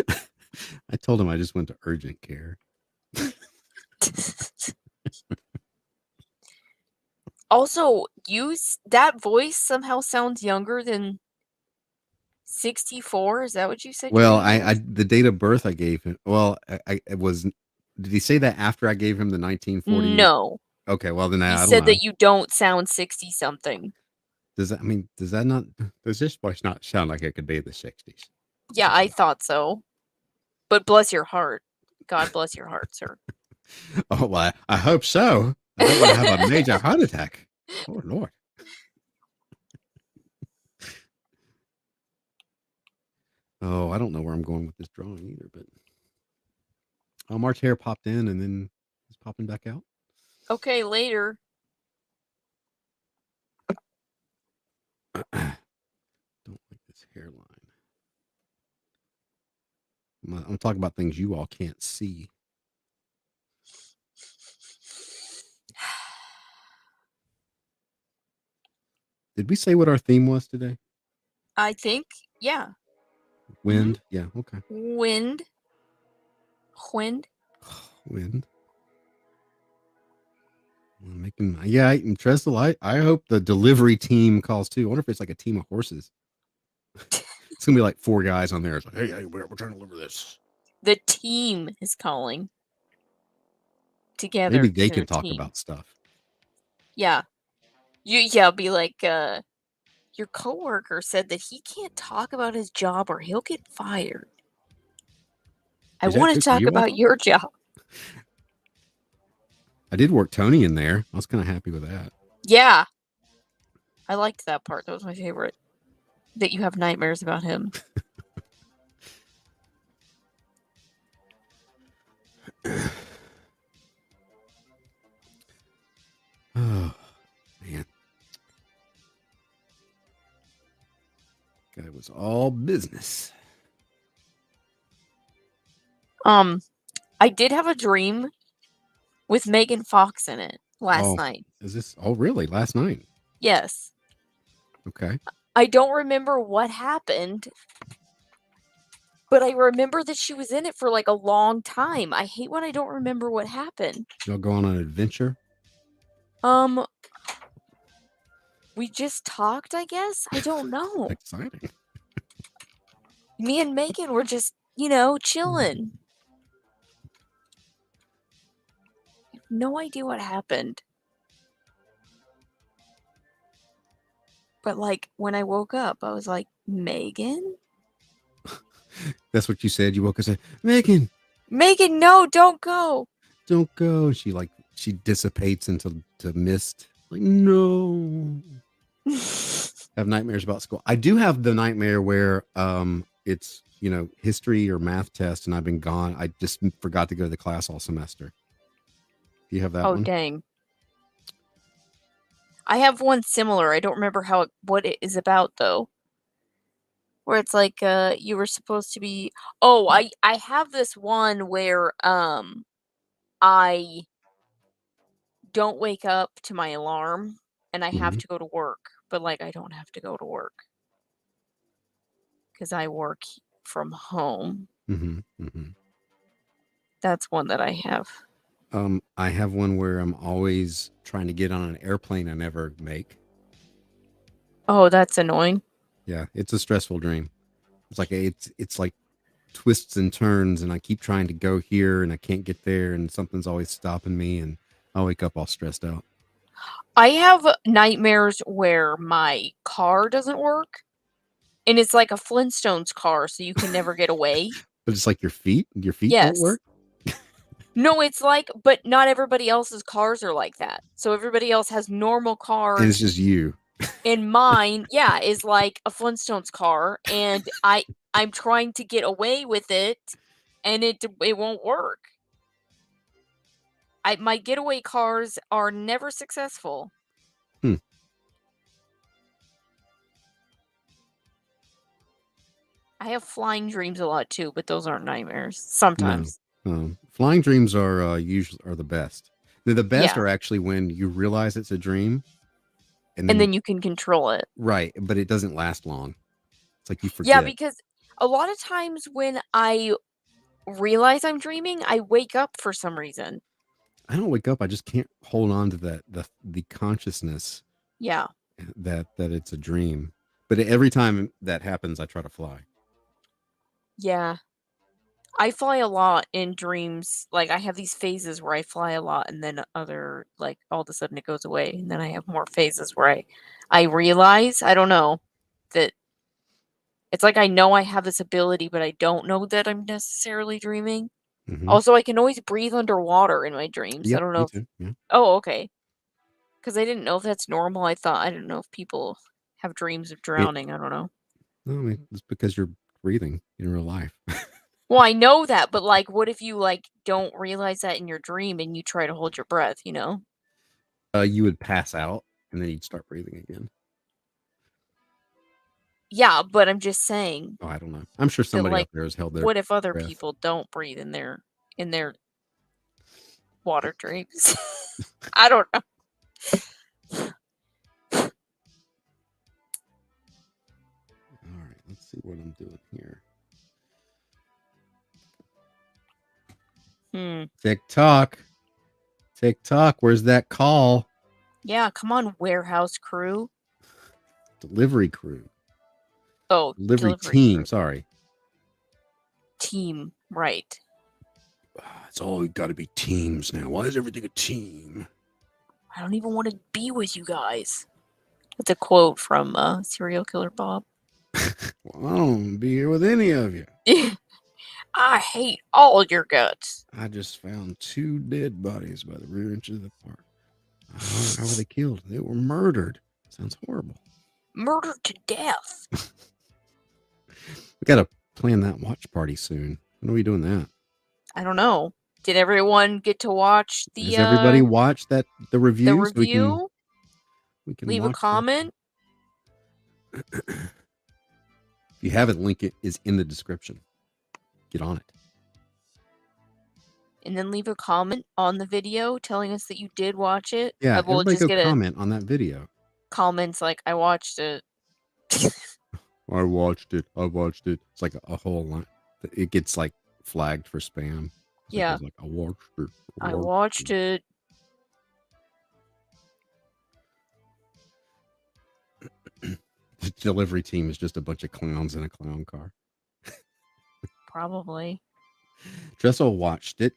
I told him I just went to urgent care. Also, that voice somehow sounds younger than 64. Is that what you said? Well, the date of birth I gave him. Well, it was. Did he say that after I gave him the 1940? No. Okay, well then he I don't said know. that you don't sound 60 something. Does this voice not sound like it could be the 60s? Yeah, I thought so. But bless your heart. God bless your heart, sir. Oh, well, I hope so. I don't want to have a major heart attack. Oh, Lord. Oh, I don't know where I'm going with this drawing either, but March hair popped in and then it's popping back out. Okay, later. Don't like this hairline. I'm talking about things you all can't see. Did we say what our theme was today? I think, yeah. Wind? Yeah, okay. Wind. Wind. And Trestle, I hope the delivery team calls too. I wonder if it's like a team of horses. It's gonna be like 4 guys on there. It's like, hey, we're trying to deliver this. The team is calling together. Maybe they can talk about stuff. Yeah. Be like, your coworker said that he can't talk about his job or he'll get fired. I want to talk about your job. I did work Tony in there. I was kind of happy with that. Yeah. I liked that part. That was my favorite. That you have nightmares about him. Oh, man. It was all business. I did have a dream with Megan Fox in it last night. Really? Last night? Yes. Okay. I don't remember what happened, but I remember that she was in it for like a long time. I hate when I don't remember what happened. Y'all go on an adventure? We just talked, I guess. I don't know. Exciting. Me and Megan were just, chilling. I have no idea what happened. But like when I woke up, I was like, Megan? That's what you said. You woke up and said, Megan, no, don't go. Don't go. She dissipates into mist. Like, no. I have nightmares about school. I do have the nightmare where it's history or math test and I've been gone. I just forgot to go to the class all semester. Do you have that one? Oh, dang. I have one similar. I don't remember what it is about though. Where it's like you were supposed to be. Oh, I have this one where I don't wake up to my alarm and I have to go to work, but like I don't have to go to work because I work from home. That's one that I have. I have one where I'm always trying to get on an airplane I never make. Oh, that's annoying. Yeah, it's a stressful dream. It's like twists and turns, and I keep trying to go here and I can't get there, and something's always stopping me, and I wake up all stressed out. I have nightmares where my car doesn't work, and it's like a Flintstones car, so you can never get away. But it's like your feet don't work? No, it's like, but not everybody else's cars are like that. So everybody else has normal cars. And it's just you. And mine, is like a Flintstones car, and I'm trying to get away with it, and it won't work. My getaway cars are never successful. I have flying dreams a lot too, but those aren't nightmares. Sometimes. No. Flying dreams are usually the best. The best are actually when you realize it's a dream, and then you can control it. Right, but it doesn't last long. It's like you forget. Yeah, because a lot of times when I realize I'm dreaming, I wake up for some reason. I don't wake up. I just can't hold on to the consciousness. Yeah. That it's a dream. But every time that happens, I try to fly. Yeah. I fly a lot in dreams. Like I have these phases where I fly a lot, and then all of a sudden it goes away, and then I have more phases where I realize, I don't know, that it's like I know I have this ability, but I don't know that I'm necessarily dreaming. Mhm. Also, I can always breathe underwater in my dreams. I Yep, don't me know if too. Yeah. Oh, okay. Because I didn't know if that's normal. I didn't know if people have dreams of drowning. I don't know. No, I mean, it's because you're breathing in real life. Well, I know that, but, like, what if you, like, don't realize that in your dream and you try to hold your breath, you know? You would pass out and then you'd start breathing again. Yeah, but I'm just saying Oh, I don't know. I'm sure that, somebody like, out there has held their what if other breath. people don't breathe in their water dreams? I don't know. All right, let's see what I'm doing here. TikTok. Where's that call? Yeah, come on, warehouse crew. Delivery crew. Oh, Delivery team. crew. Sorry. Team, right. It's all got to be teams now. Why is everything a team? I don't even want to be with you guys. That's a quote from Serial Killer Bob. Well, I don't want to be here with any of you. I hate all your guts. I just found 2 dead bodies by the rear edge of the park. How were they killed? They were murdered. Sounds horrible. Murdered to death. We got to plan that watch party soon. When are we doing that? I don't know. Did everyone get to watch the Has everybody watched the review? the review? We can Leave a watch comment. If you haven't, link it is in the description. Get on it. And then leave a comment on the video telling us that you did watch it. Yeah, We'll everybody just go get comment on that video. comments like, I watched it. I watched it. It's like a whole line. It gets like flagged for spam. Yeah. Like, I watched it. I watched it. The delivery team is just a bunch of clowns in a clown car. Probably. Dressel watched it.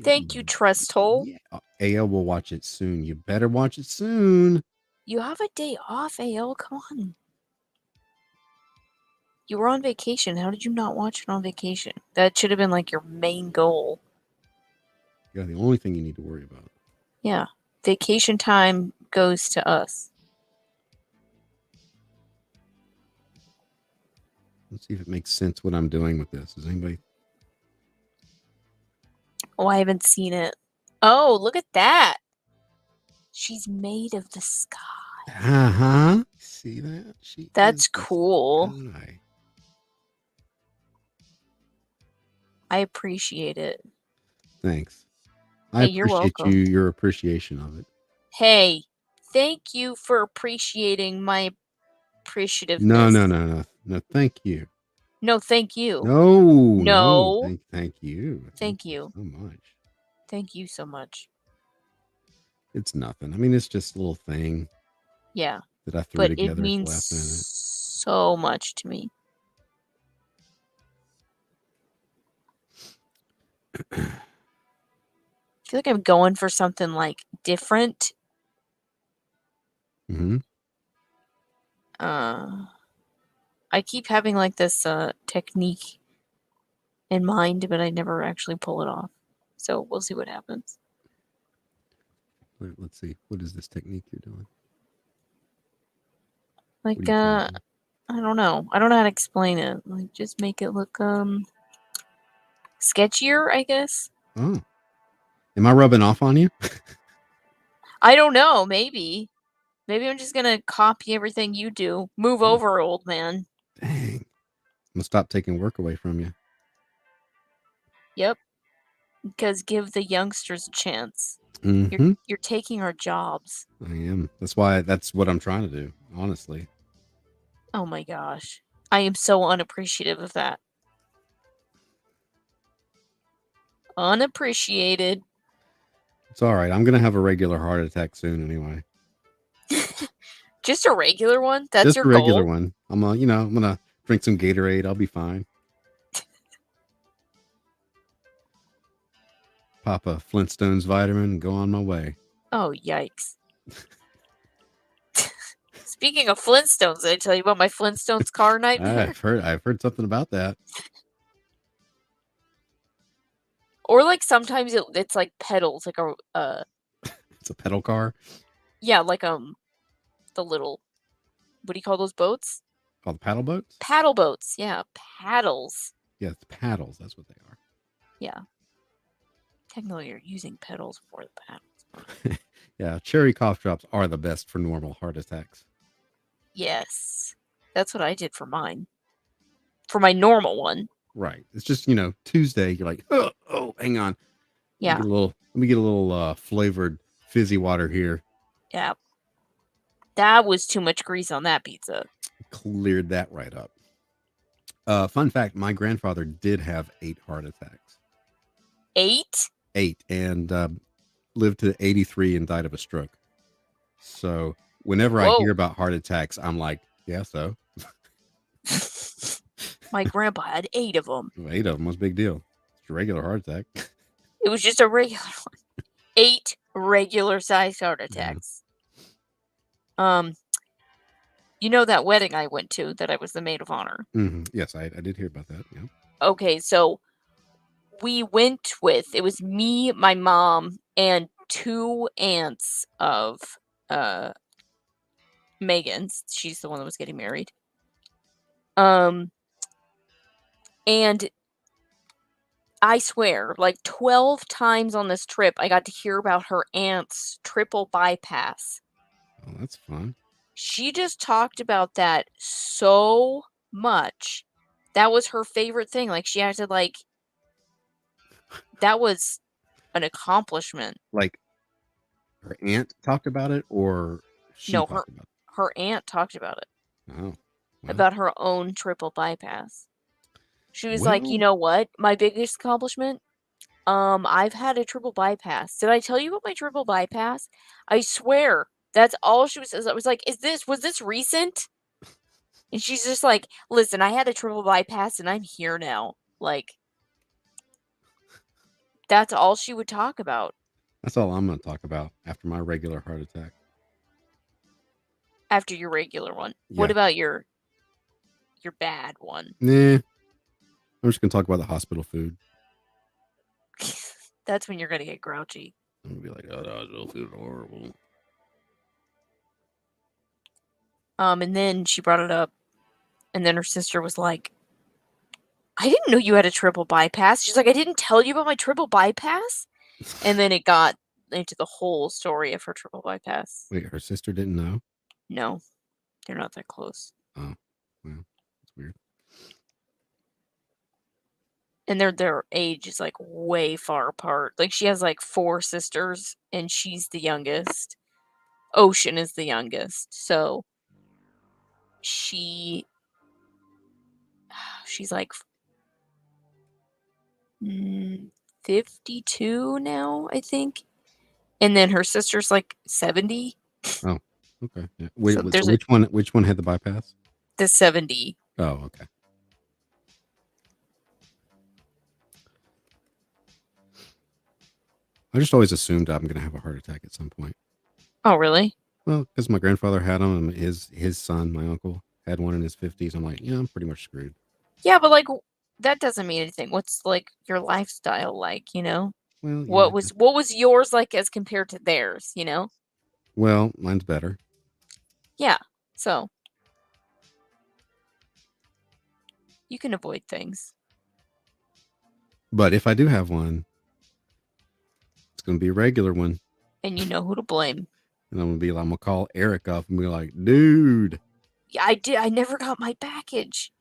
Thank you, Trestole. Yeah. AL will watch it soon. You better watch it soon. You have a day off, AL. Come on. You were on vacation. How did you not watch it on vacation? That should have been like your main goal. Yeah, the only thing you need to worry about. Yeah. Vacation time goes to us. Let's see if it makes sense what I'm doing with this. Does anybody? Oh, I haven't seen it. Oh, look at that. She's made of the sky. Uh-huh. See that? That's cool. Sky. I appreciate it. Thanks. I you're appreciate welcome. your appreciation of it. Hey, thank you for appreciating my appreciativeness. No, thank you. No, thank you. No. Thank you. Thank you so much. Thank you so much. It's nothing. I mean, it's just a little thing. Yeah. That I threw but together. It means so much to me. I feel like I'm going for something like different. Mm-hmm. I keep having like this technique in mind, but I never actually pull it off. So we'll see what happens. Let's see. What is this technique you're doing? Like I don't know. I don't know how to explain it. Like just make it look sketchier, I guess. Oh. Am I rubbing off on you? I don't know, maybe. Maybe I'm just gonna copy everything you do. Move over, old man. Dang. I'm gonna stop taking work away from you. Yep. Because give the youngsters a chance. Mm-hmm. You're taking our jobs. I am. That's what I'm trying to do, honestly. Oh my gosh. I am so unappreciative of that. Unappreciated. It's all right. I'm gonna have a regular heart attack soon anyway. Just a regular one? That's just your a regular goal? one. I'm gonna drink some Gatorade. I'll be fine. Pop a Flintstones vitamin and go on my way. Oh, yikes. Speaking of Flintstones, did I tell you about my Flintstones car nightmare? I've heard something about that. Or like sometimes it's like pedals, like It's a pedal car. Yeah, like the little, what do you call those boats? Called paddle boats. Paddle boats. Yeah, paddles. Yeah, it's paddles. That's what they are. Yeah. Technically, you're using pedals for the paddles. Yeah, cherry cough drops are the best for normal heart attacks. Yes, that's what I did for mine. For my normal one. Right. It's just Tuesday. You're like, oh, hang on. Yeah. Let me get a little flavored fizzy water here. Yeah. That was too much grease on that pizza. Cleared that right up. Fun fact: my grandfather did have 8 heart attacks. 8? 8, and lived to 83 and died of a stroke. So whenever I hear about heart attacks, I'm like, yeah, so. My grandpa had 8 of them. 8 of them was a big deal. It's a regular heart attack. It was just a regular one. 8 regular sized heart attacks. Mm-hmm. You know that wedding I went to that I was the maid of honor? Mm-hmm. Yes, I did hear about that. Yeah. Okay, so we went with, it was me, my mom, and 2 aunts of Megan's. She's the one that was getting married. And I swear, like 12 times on this trip, I got to hear about her aunt's triple bypass. Oh, that's fun. She just talked about that so much. That was her favorite thing. Like, she acted like that was an accomplishment. Like, her aunt talked about it, or she talked about it? Her aunt talked about it. Oh. Well. About her own triple bypass. She was like, you know what? My biggest accomplishment? I've had a triple bypass. Did I tell you about my triple bypass? I swear. That's all she was. I was like, was this recent? And she's just like, listen, I had a triple bypass and I'm here now. Like, that's all she would talk about. That's all I'm going to talk about after my regular heart attack. After your regular one. Yeah. What about your bad one? Nah. I'm just going to talk about the hospital food. That's when you're going to get grouchy. I'm going to be like, oh, the hospital food is horrible. And then she brought it up. And then her sister was like, I didn't know you had a triple bypass. She's like, I didn't tell you about my triple bypass? And then it got into the whole story of her triple bypass. Wait, her sister didn't know? No, they're not that close. Oh, well, that's weird. And their age is like way far apart. Like, she has like 4 sisters and she's the youngest. Ocean is the youngest. So she's like 52 now, I think. And then her sister's like 70. Oh, okay. Yeah. Wait, so which one had the bypass? The 70. Oh, okay. I just always assumed I'm going to have a heart attack at some point. Oh, really? Well, because my grandfather had them, and his son, my uncle, had one in his 50s. I'm like, yeah, I'm pretty much screwed. Yeah, but like that doesn't mean anything. What's like your lifestyle like, you know? Well, what was yours like as compared to theirs, you know? Well, mine's better. Yeah. So you can avoid things. But if I do have one, it's going to be a regular one. And you know who to blame. And I'm going to call Eric up and be like, dude. Yeah, I never got my package.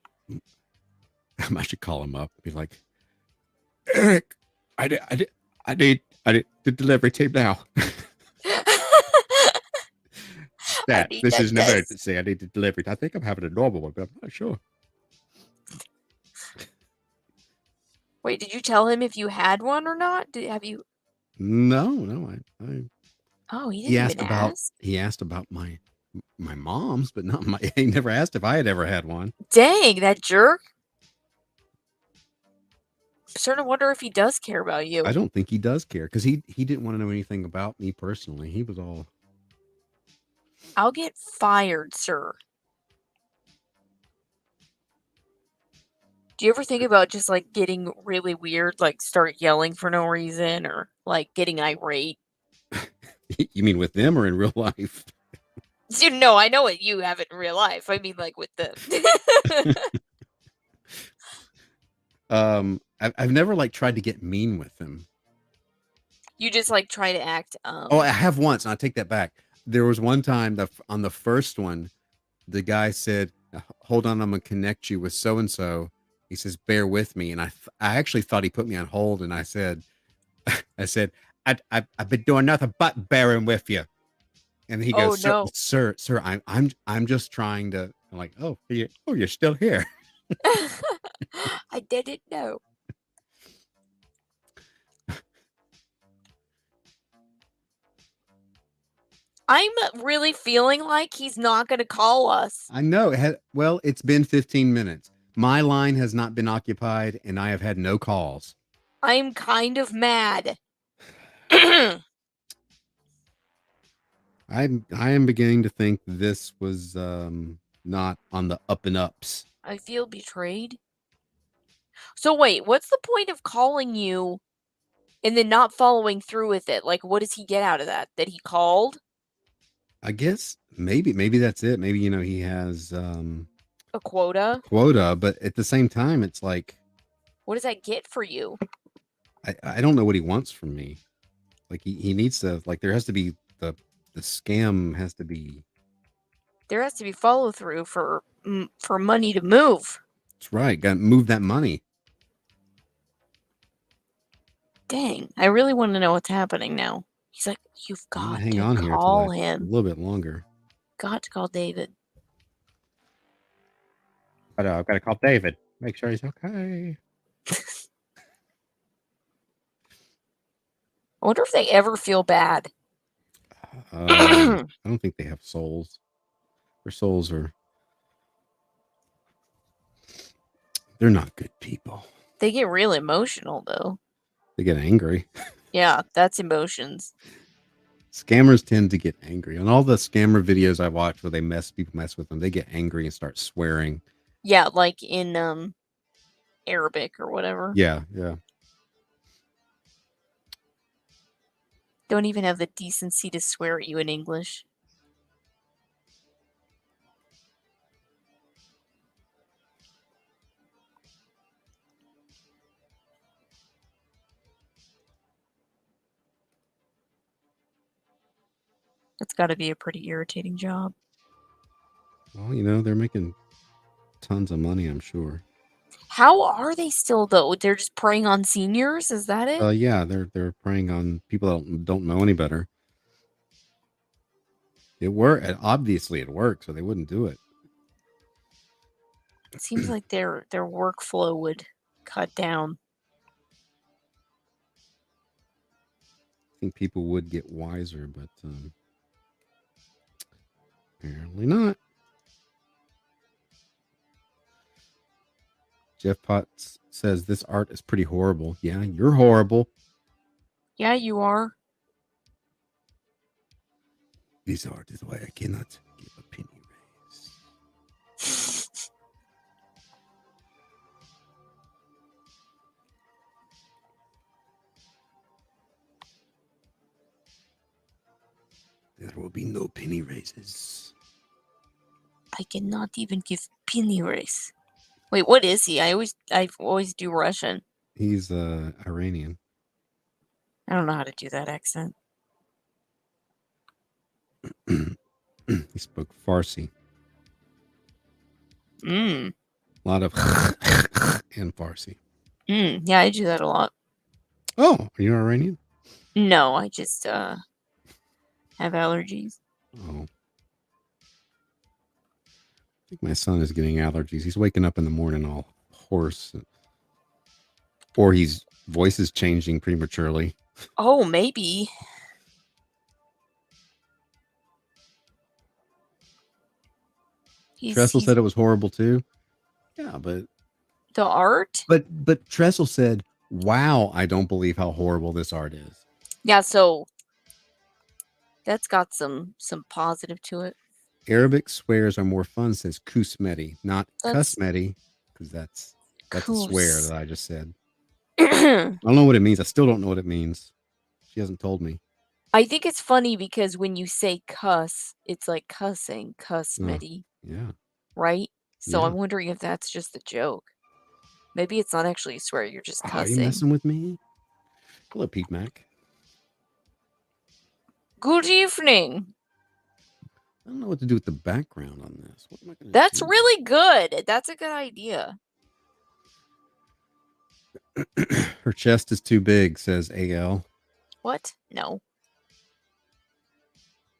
I should call him up and be like, Eric, I need the delivery team now. This is an emergency. I need the delivery. I think I'm having a normal one, but I'm not sure. Wait, did you tell him if you had one or not? Have you? No. Oh, he didn't ask? He asked about my mom's, but not my. He never asked if I had ever had one. Dang, that jerk! I'm starting to wonder if he does care about you. I don't think he does care because he didn't want to know anything about me personally. He was all. I'll get fired, sir. Do you ever think about just like getting really weird, like start yelling for no reason or like getting irate? You mean with them or in real life? No, I know what you have in real life. I mean, like with them. I've never like tried to get mean with them. You just like try to act. Oh, I have once, and I take that back. There was one time that on the first one, the guy said, "Hold on, I'm gonna connect you with so and so." He says, "Bear with me," and I actually thought he put me on hold, and I said, I've been doing nothing but bearing with you." And he Oh goes, no. sir, I'm just trying to. I'm like, oh, you're still here. I didn't know. I'm really feeling like he's not going to call us. I know. Well, it's been 15 minutes. My line has not been occupied, and I have had no calls. I'm kind of mad. I am beginning to think this was not on the up and ups. I feel betrayed. So wait, what's the point of calling you and then not following through with it? Like, what does he get out of that? That he called? I guess maybe that's it. Maybe he has A quota? quota, but at the same time, it's like, What does that get for you? I don't know what he wants from me. Like he needs to, like, there has to be the scam has to be. There has to be follow through for money to move. That's right. Got to move that money. Dang, I really want to know what's happening now. He's like, you've got hang to on here call a him. little bit longer. Got to call David. But I've got to call David. Make sure he's okay. I wonder if they ever feel bad. I don't think they have souls. Their souls are. They're not good people. They get real emotional though. They get angry. Yeah, that's emotions. Scammers tend to get angry. On all the scammer videos I watch where people mess with them, they get angry and start swearing. Yeah, like in Arabic or whatever. Yeah. Don't even have the decency to swear at you in English. That's got to be a pretty irritating job. Well, they're making tons of money, I'm sure. How are they still though? They're just preying on seniors? Is that it? Yeah, they're preying on people that don't know any better. Obviously it works, or they wouldn't do it. It seems like their workflow would cut down. I think people would get wiser, but apparently not. Jeff Potts says this art is pretty horrible. Yeah, you're horrible. Yeah, you are. This art is why I cannot give a penny raise. There will be no penny raises. I cannot even give penny raise. Wait, what is he? I always do Russian. He's Iranian. I don't know how to do that accent. He spoke Farsi. A lot of and Farsi. Yeah, I do that a lot. Oh, are you Iranian? No, I just have allergies. Oh. I think my son is getting allergies. He's waking up in the morning all hoarse. Or his voice is changing prematurely. Oh, maybe. Tressel said it was horrible too. Yeah, but the art. But Tressel said, "Wow, I don't believe how horrible this art is." Yeah, so that's got some positive to it. Arabic swears are more fun, says Kusmeti, not Kusmeti, because that's That's a swear Coos. that I just said. I don't know what it means. I still don't know what it means. She hasn't told me. I think it's funny because when you say cuss, it's like cussing, cuss, Medi, Yeah. right? So Yeah. I'm wondering if that's just a joke. Maybe it's not actually a swear, you're just Are you cussing. messing with me? Hello, Pete Mac. Good evening. I don't know what to do with the background on this. What am I going to That's do? really good. That's a good idea. Her chest is too big, says AL. What? No.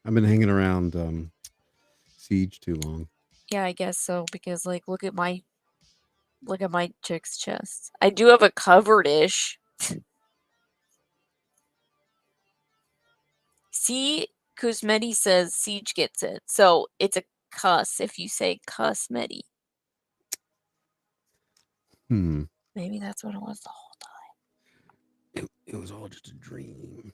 I've been hanging around Siege too long. Yeah, I guess so. Because like look at my chick's chest. I do have a covered-ish. See, Kuzmedi says Siege gets it. So it's a cuss if you say cuss Medi. Maybe that's what it was the whole time. It was all just a dream.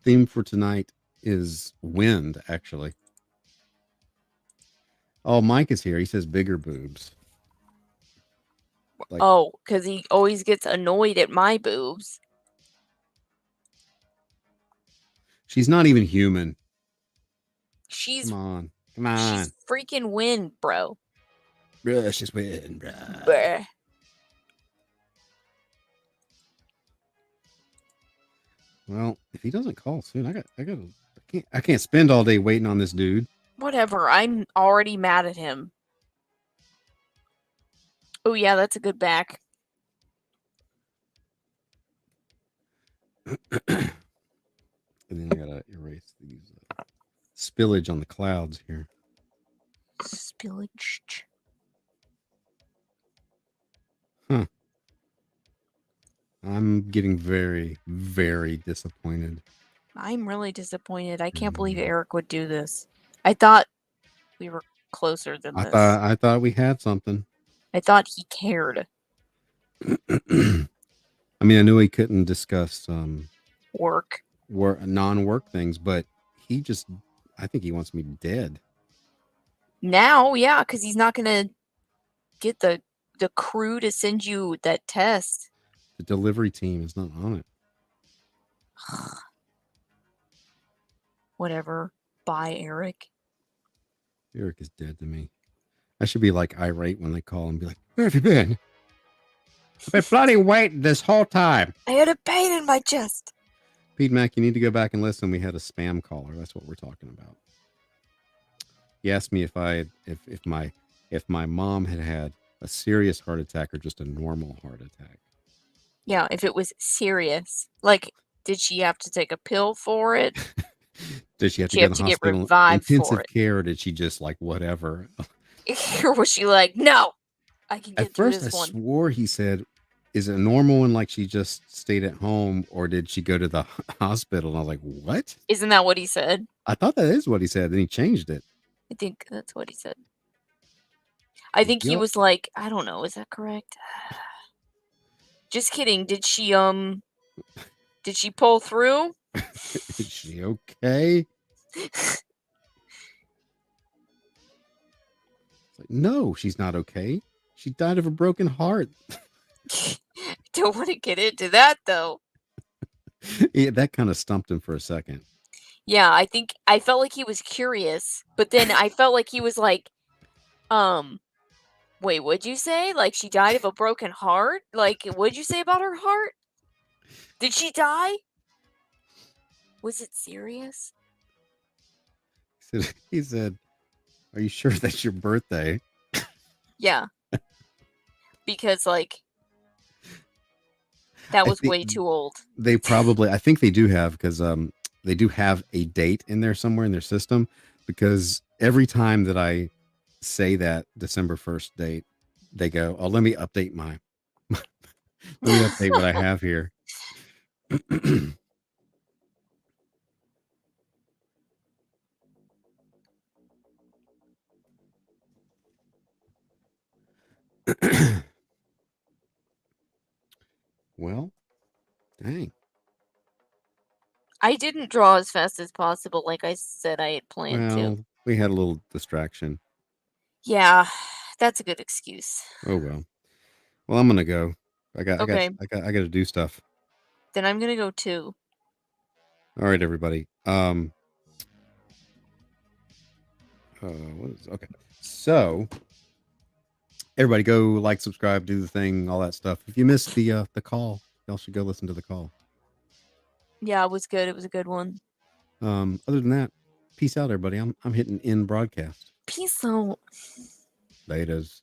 Theme for tonight is wind, actually. Oh, Mike is here. He says bigger boobs. Like, because he always gets annoyed at my boobs. She's not even human. She's Come on. She's freaking wind, bro. Bruh, she's wind, bruh. Bruh. Well, if he doesn't call soon, I can't spend all day waiting on this dude. Whatever. I'm already mad at him. Oh yeah, that's a good back. And then I gotta erase these spillage on the clouds here. Spillage. Huh. I'm getting very, very disappointed. I'm really disappointed. I can't believe Eric would do this. I thought we were closer than this. I thought we had something. I thought he cared. I mean, I knew he couldn't discuss work, non-work things, but I think he wants me dead. Now, yeah, because he's not gonna get the crew to send you that test. The delivery team is not on it. Whatever. Bye, Eric. Eric is dead to me. I should be like irate when they call and be like, "Where have you been? I've been bloody waiting this whole time. I had a pain in my chest." Pete Mac, you need to go back and listen. We had a spam caller. That's what we're talking about. He asked me if my mom had a serious heart attack or just a normal heart attack. Yeah, if it was serious. Like, did she have to take a pill for it? Did she have to go to the hospital, revived intensive for it? care, or did she just like whatever? Or was she like, no, I can get At through first, this I one? swore he said, "Is it a normal one? Like she just stayed at home, or did she go to the hospital?" And I was like, "What?" Isn't that what he said? I thought that is what he said. Then he changed it. I think that's what he said. I think he was like, I don't know. Is that correct? Just kidding. Did she pull through? Is she okay? Like, no, she's not okay. She died of a broken heart. Don't want to get into that though. Yeah, that kind of stumped him for a second. Yeah, I felt like he was curious, but then I felt like he was like, wait, what'd you say? Like she died of a broken heart? Like, what'd you say about her heart? Did she die? Was it serious? He said, "Are you sure that's your birthday?" Yeah. Because like that was way too old. I think they do have, because they do have a date in there somewhere in their system, because every time that I say that December 1st date, they go, "Oh, let me update what I have here." Well, dang. I didn't draw as fast as possible, like I said I had planned to. Well, we had a little distraction. Yeah, that's a good excuse. Oh well. Well, I'm gonna go. I got Okay. to do stuff. Then I'm gonna go too. All right, everybody. Okay. So everybody go like, subscribe, do the thing, all that stuff. If you missed the call, y'all should go listen to the call. Yeah, it was good. It was a good one. Other than that, peace out, everybody. I'm hitting end broadcast. Peace out. Laters.